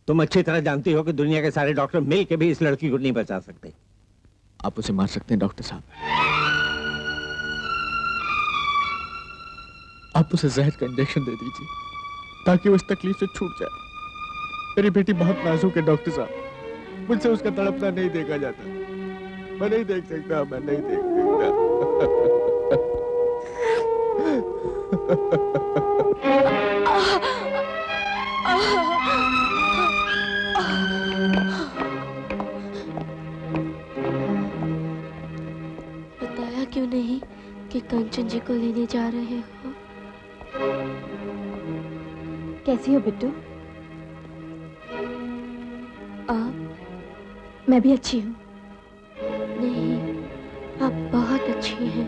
तुम अच्छी तरह जानती हो कि दुनिया के सारे डॉक्टर मिल के भी इस लड़की को नहीं बचा सकते। आप उसे मार सकते हैं डॉक्टर साहब, आप उसे जहर का इंजेक्शन दे दीजिए ताकि वो इस तकलीफ से छूट जाए। मेरी बेटी बहुत नाजुक है डॉक्टर साहब, मुझसे उसका तड़पना नहीं देखा जाता। मैं नहीं देख सकता, मैं नहीं देख बताया क्यों नहीं कि कंचन जी को लेने जा रहे हो? कैसी हो बिट्टू? आप? मैं भी अच्छी हूँ। नहीं, आप बहुत अच्छी हैं।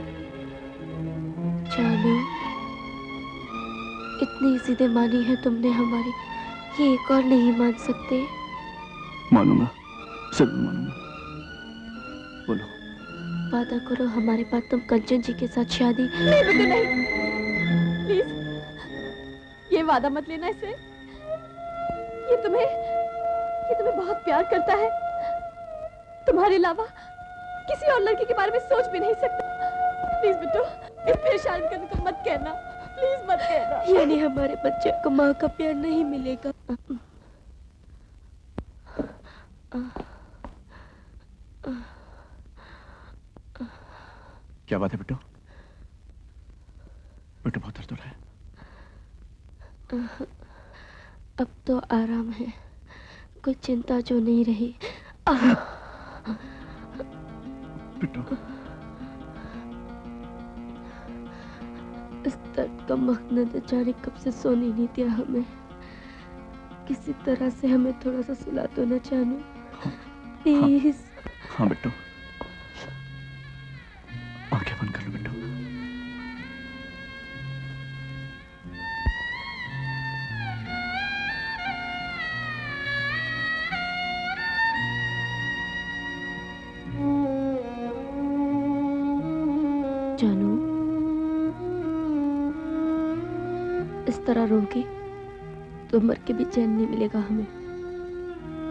जानू, इतनी जिद मानी है तुमने हमारी, ये एक और नहीं मान सकते? मानूंगा, जरूर मानूंगा। बोलो। वादा करो हमारे बाद तुम कंचन जी के साथ शादी। नहीं बिट्टू नहीं, प्लीज ये वादा मत लेना इसे। ये तुम्हें बहुत प्यार करता है, तुम्हारे अलावा किसी और लड़की के बारे में सोच भी नहीं सकता। प्लीज बिट्टू, इस परेशान करने को मत कहना, प्लीज मत कहना। यानी हमारे बच्चे को माँ का प्यार नहीं मिलेगा? क्या बात है बिट्टू? बिट्टू बहुत दर्द हो रहा है। अब तो आराम है, कोई चिंता जो नहीं रही। बिट्टू, इस दर्द का मखनत जाने कब से सोने नहीं दिया हमें। किसी तरह से हमें थोड़ा सा सुला दो ना जानू, प्लीज। हाँ बिट्टू, आंखें बंद कर लो बिट्टू। जानू, इस तरह रोगी तो मर के भी चैन नहीं मिलेगा हमें।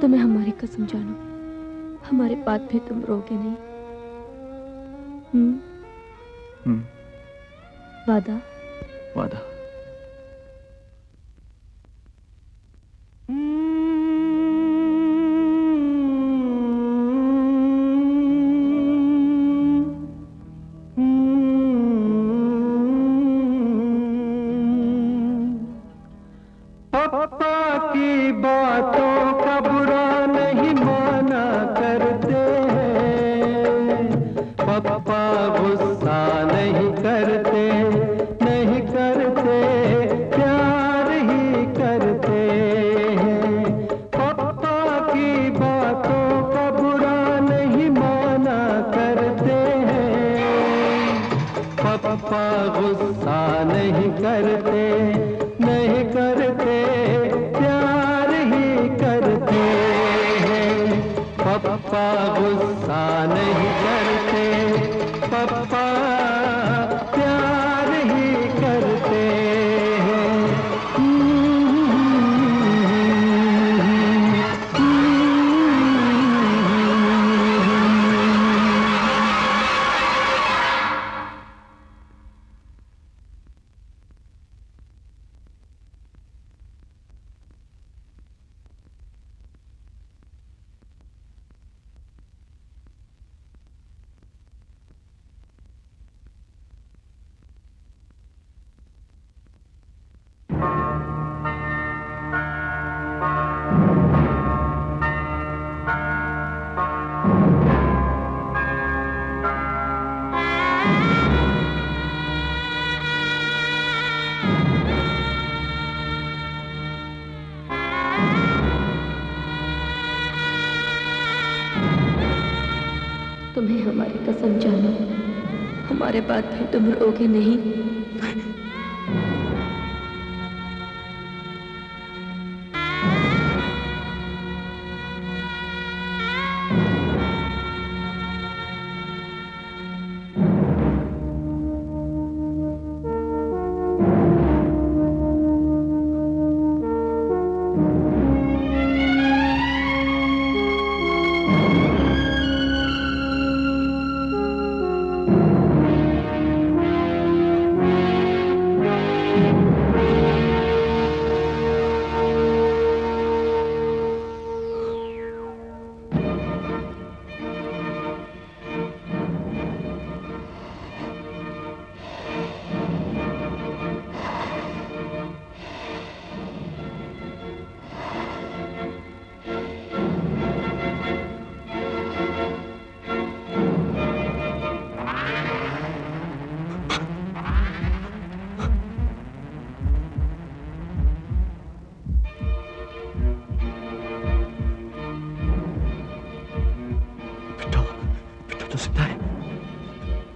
तुम्हें हमारी कसम जानू, हमारे बाद भी तुम रोगे नहीं। वादा? वादा। पापा की बातों का बुरा नहीं माना करते हैं, पापा गुस्सा नहीं करते, नहीं करते, प्यार ही करते हैं। पापा की बातों का बुरा नहीं माना करते हैं, पापा गुस्सा नहीं करते, नहीं करते, प्यार ही करते हैं। पापा गुस्सा नहीं करते, पापा प्यार ही करते हैं। कसम जानो, हमारे बाद फिर तुम रोगे नहीं।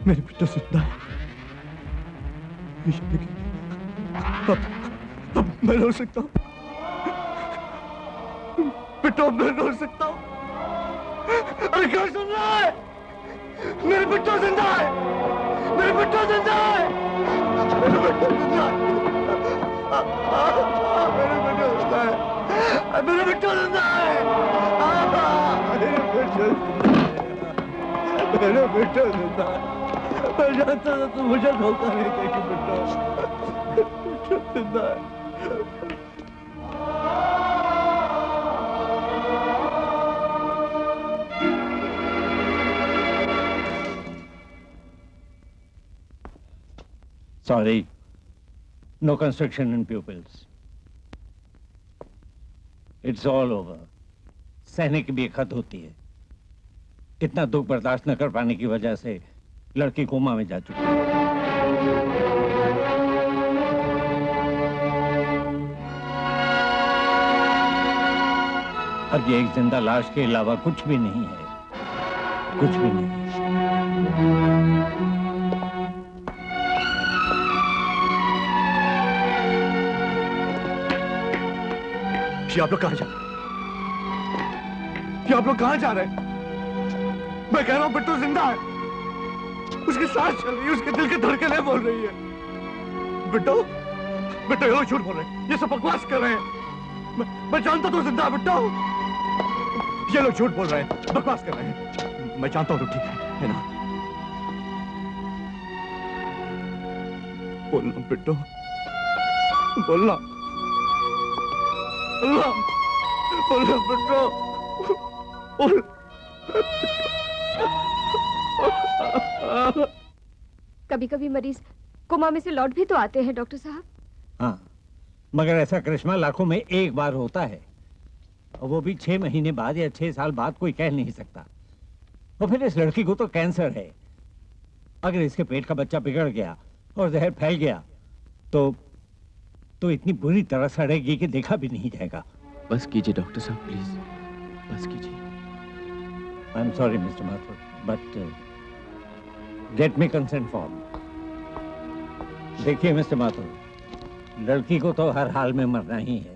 मेरे बेटा जिंदा है। अब मैं रो सकता हूँ। बेटा मैं रो सकता हूँ। अरे क्या सुन रहा है? मेरे बेटा जिंदा है। मेरे बेटा जिंदा है। मेरे बेटा जिंदा है। मेरे बेटा जिंदा है। मेरे बेटा जिंदा है। मेरे बेटा जिंदा है। मैं जानता था तुम मुझे धोखा नहीं देगी बेटा। जिंदा है। Sorry, no construction in pupils. It's all over. सहने की भी एक हद होती है। इतना दुख बर्दाश्त न कर पाने की वजह से लड़की कोमा में जा चुकी है। अब ये एक जिंदा लाश के अलावा कुछ भी नहीं है। कुछ भी नहीं। आप लोग कहाँ जा रहे हैं? आप लोग कहाँ जा रहे हैं? मैं कह रहा हूँ बिट्टू जिंदा है। उसकी सांस चल रही है, उसके दिल की धड़कनें बोल रही है। बिट्टू, बिट्टू ये लोग झूठ बोल रहे हैं, ये सब बकवास कर रहे हैं। मैं जानता तो जिंदा है बिट्टू। ये लोग झूठ बोल रहे हैं, बकवास कर रहे हैं। मैं जानता हूँ तो ठीक है ना? बोलना बिट्टू, बोलना, बोलना बिट्टू, बोल। कभी कभी मरीज कोमा में से लौट भी तो आते हैं डॉक्टर साहब। हाँ, मगर ऐसा करिश्मा लाखों में एक बार होता है, और वो भी 6 महीने बाद या 6 साल बाद कोई कह नहीं सकता। और फिर इस लड़की को तो कैंसर है। अगर इसके पेट का बच्चा बिगड़ गया और जहर फैल गया तो इतनी बुरी तरह सड़ेगी कि देखा भी नहीं जाएगा। बस कीजिए डॉक्टर साहब, प्लीज बस कीजिए। I am sorry mister Mathur, but get me consent form. देखिए मिस्टर माथुर, लड़की को तो हर हाल में मरना ही है,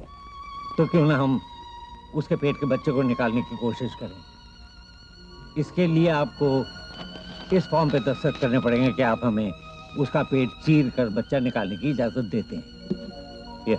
तो क्यों ना हम उसके पेट के बच्चे को निकालने की कोशिश करें। इसके लिए आपको इस फॉर्म पे दस्तखत करने पड़ेंगे कि आप हमें उसका पेट चीर कर बच्चा निकालने की इजाजत देते हैं। ये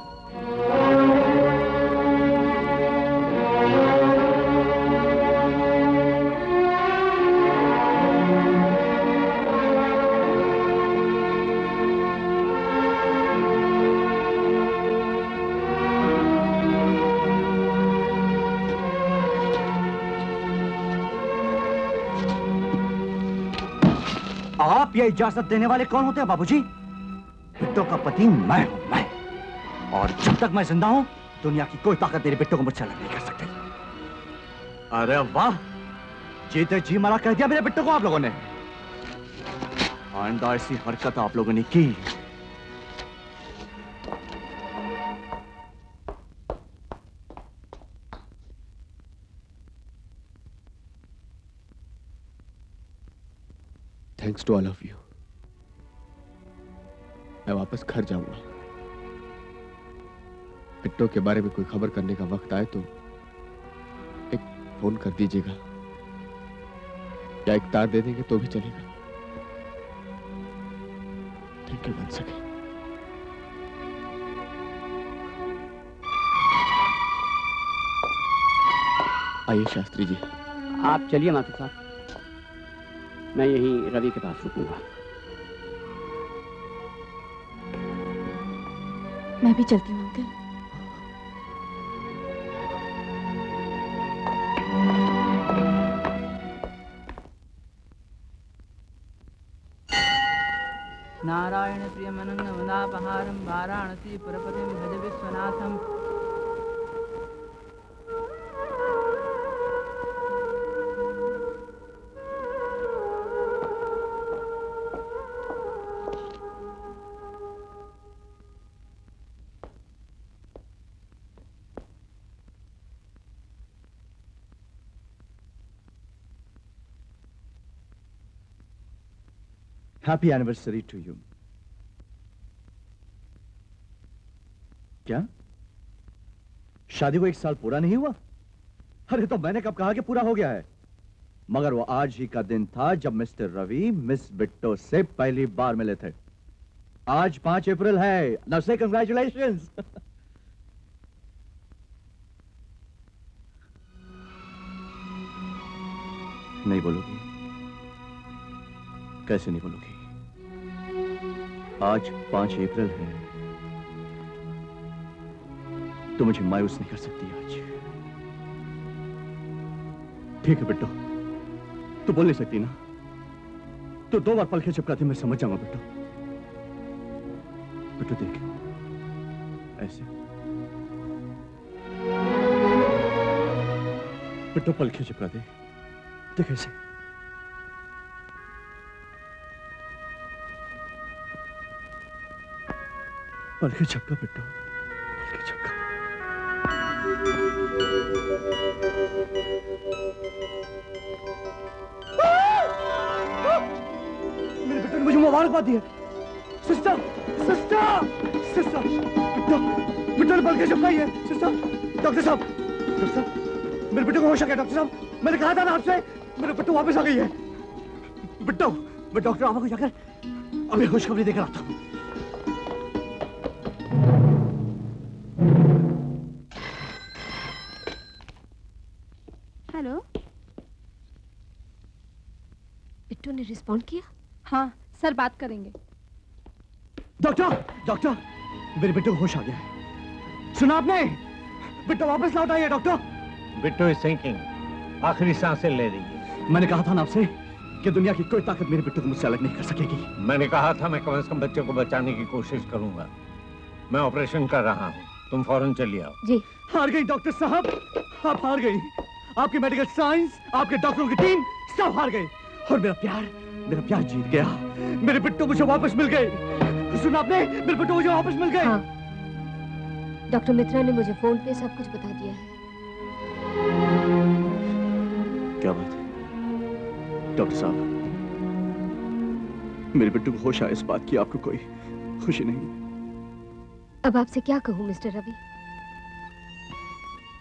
आप ये इजाजत देने वाले कौन होते हैं बाबूजी? बिट्टू का पति मैं हूं, मैं। और जब तक मैं जिंदा हूं, दुनिया की कोई ताकत मेरे बिट्टू को मुझसे अलग नहीं कर सकती। अरे वाह, जीते जी मरा कह दिया मेरे बिट्टू को आप लोगों ने। आइंदा ऐसी हरकत आप लोगों ने की thanks to all of you. मैं वापस घर जाऊंगा। बिट्टो के बारे में कोई खबर करने का वक्त आए तो एक फोन कर दीजिएगा, या एक तार दे देंगे तो भी चलेगा। Thank you once again. आइए शास्त्री जी। आप चलिए माथुर साहब, मैं यहीं रवि के पास रुकूंगा। मैं भी चलती हूँ अंकल। नारायण प्रियमनंगमदापहारं वाराणसी पुरपतिं भज विश्वनाथम। Happy anniversary to you. क्या शादी को 1 साल पूरा नहीं हुआ? अरे तो मैंने कब कहा कि पूरा हो गया है? मगर वो आज ही का दिन था जब मिस्टर रवि मिस बिट्टो से पहली बार मिले थे। आज 5 अप्रैल है। नाउ से कंग्रेचुलेशंस। नहीं बोलोगी? कैसे नहीं बोलोगी? आज 5 अप्रैल है तो मुझे मायूस नहीं कर सकती आज। ठीक है बिट्टो, तू बोल नहीं सकती ना, तो 2 बार पलके चिपकाती मैं समझ जाऊंगा बिट्टो। बिट्टो देख, ऐसे बिट्टो पलके चिपका दे, देख ऐसे। पलके झपका बिट्टो, पलके झपका। मेरे बेटे ने मुझे मुबारकबाद दी है। Sister, sister, sister, Bitto, Bitto ने पलके झपकाई है। सिस्टर, डॉक्टर साहब, डॉक्टर साहब, मेरे बेटे को होश आ गया। डॉक्टर साहब, मैंने कहा था ना आपसे, मेरे बेटे वापस आ गई है। बिट्टो, मैं डॉक्टर आमा को जाकर अभी खुशखबरी देकर आता हूँ। हेलो, बिट्टू ने रिस्पॉन्ड किया? हाँ सर, बात करेंगे। डॉक्टर, डॉक्टर, मेरे बेटे को होश आ गया है। सुना आपने? बिट्टो वापस लौट आई है डॉक्टर। बिट्टो इज थिंकिंग, आखिरी सांसें ले रही है। मैंने कहा था ना आपसे कि दुनिया की कोई ताकत मेरे बिट्टो को मुझसे अलग नहीं कर सकेगी। मैंने कहा था मैं कम से कम बच्चे को बचाने की कोशिश करूंगा। मैं ऑपरेशन कर रहा हूँ, तुम फौरन चलिए आओ। जी। हार गई डॉक्टर साहब, आप हार गई। आपकी मेडिकल साइंस, आपके डॉक्टरों की टीम सब हार गई। और मेरा प्यार जीत गया। मेरे बिट्टो मुझे वापस मिल गए। सुना आपने? मेरे बिट्टो मुझे वापस मिल गए। हाँ। डॉक्टर मित्रा ने मुझे फोन पे सब कुछ बता दिया है। क्या बात है डॉक्टर साहब? मेरे बिट्टू को होश आया इस बात की आपको कोई खुशी नहीं? अब आपसे क्या कहूं मिस्टर रवि?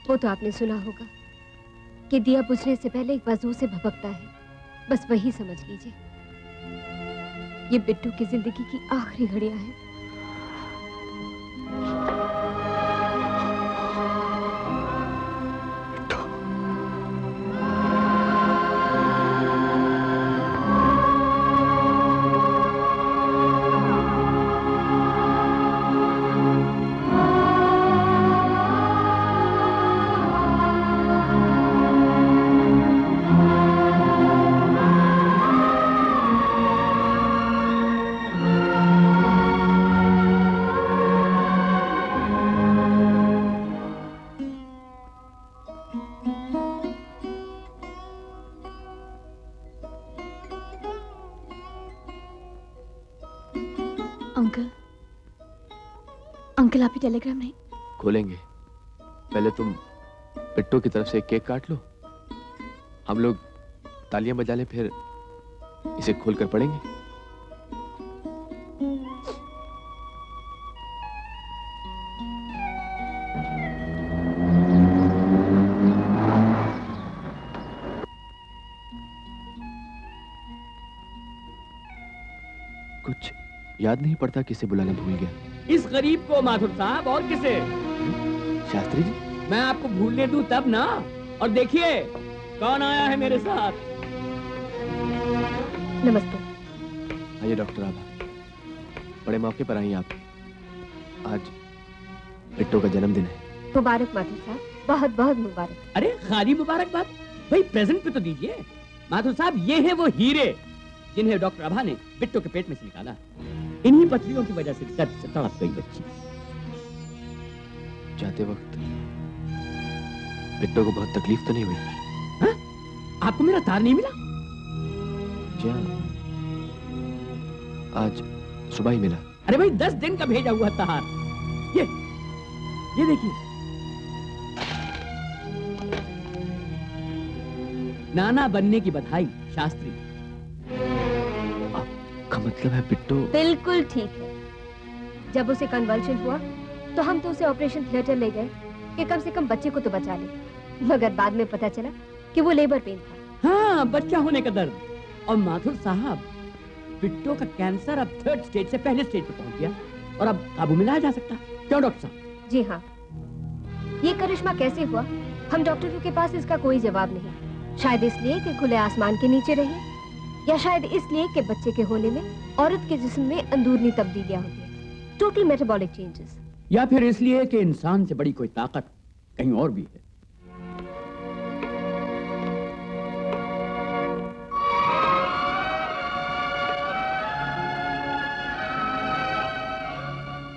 वो तो आपने सुना होगा कि दिया बुझने से पहले एक बाजू से भभकता है। बस वही समझ लीजिए। ये बिट्टू की जिंदगी की आखिरी घड़ियां हैं। अंकल आप ही टेलीग्राम नहीं खोलेंगे? पहले तुम बिट्टो की तरफ से एक केक काट लो, हम लोग तालियां बजा लें, फिर इसे खोलकर पढ़ेंगे? कुछ याद नहीं पड़ता, किसे बुलाना भूल गया। इस गरीब को माथुर साहब, और किसे? शास्त्री जी, मैं आपको भूलने दूं तब ना। और देखिए कौन आया है मेरे साथ। नमस्ते। आइए डॉक्टर आभा, बड़े मौके पर आई आप। आज बिट्टो का जन्मदिन है। मुबारक माथुर साहब, बहुत बहुत मुबारक। अरे खाली मुबारकबाद, भाई प्रेजेंट पे तो दीजिए। माथुर साहब, ये है वो हीरे जिन्हें डॉक्टर आभा ने बिट्टो के पेट में से निकाला। इन्हीं पथरियों की वजह से दर्द से तड़प गई बच्ची। जाते वक्त बिट्टो को बहुत तकलीफ तो नहीं हुई? हा? आपको मेरा तार नहीं मिला? क्या आज सुबह ही मिला? अरे भाई 10 दिन का भेजा हुआ तार। ये देखिए। नाना बनने की बधाई शास्त्री। का मतलब है बिट्टो? बिल्कुल ठीक है। जब उसे कन्वल्शन हुआ तो हम तो उसे ऑपरेशन थिएटर ले गए कि कम से कम बच्चे को तो बचा ले, मगर बाद में पता चला कि वो लेबर पेन था। हाँ, बच्चा होने का दर्द। और माथुर साहब, बिट्टो का कैंसर अब 3rd स्टेज से पहले स्टेज पर पहुंच गया और अब काबू में लाया जा सकता। क्यों डॉक्टर साहब? जी हाँ। ये करिश्मा कैसे हुआ, हम डॉक्टरों के पास इसका कोई जवाब नहीं। शायद इसलिए कि खुले आसमान के नीचे रहे, या शायद इसलिए कि बच्चे के होने में औरत के जिस्म में अंदरूनी तब्दीलियां होती हैं, टोटल मेटाबॉलिक चेंजेस। या फिर इसलिए कि इंसान से बड़ी कोई ताकत कहीं और भी है।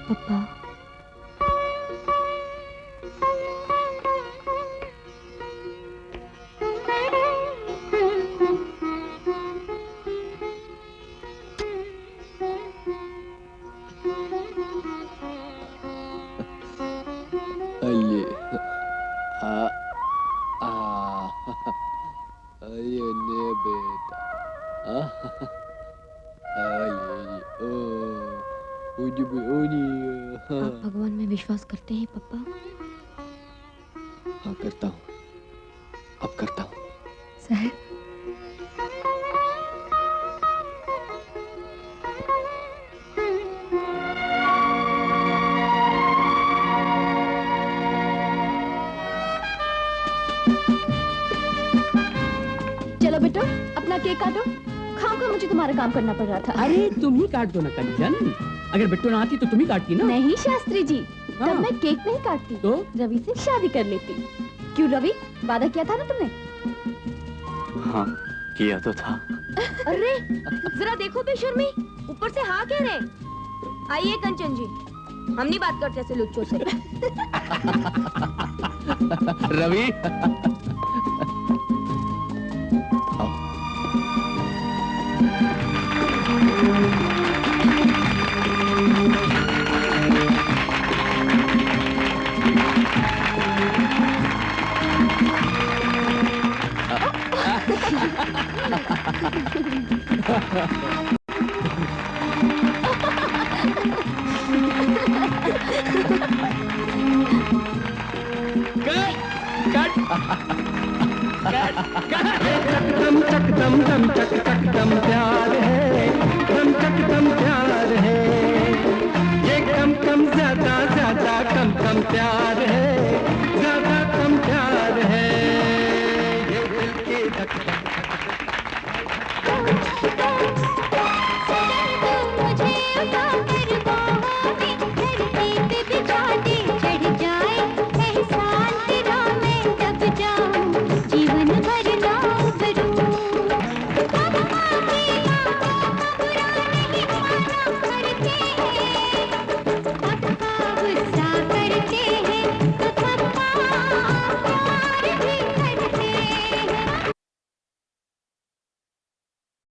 पापा, आप भगवान में विश्वास करते हैं पापा? हाँ करता हूँ, अब करता हूँ। साहब, चलो बेटो, अपना केक काटो। खाम मुझे तुम्हारा काम करना पड़ रहा था। अरे तुम ही काट दो ना कंचन। अगर बिट्टू ना आती तो तुम ही काटती ना। नहीं शास्त्री जी, हाँ। तब मैं केक नहीं काटती तो रवि से शादी कर लेती। क्यों रवि, वादा किया था ना तुमने? हाँ, किया तो था। अरे जरा देखो बेशर्मी, ऊपर से हाँ कह रहे। आइए कंचन जी, हम नहीं बात करते ऐसे लुच्चों से। रवि, चक दम चक दम चक दम प्यार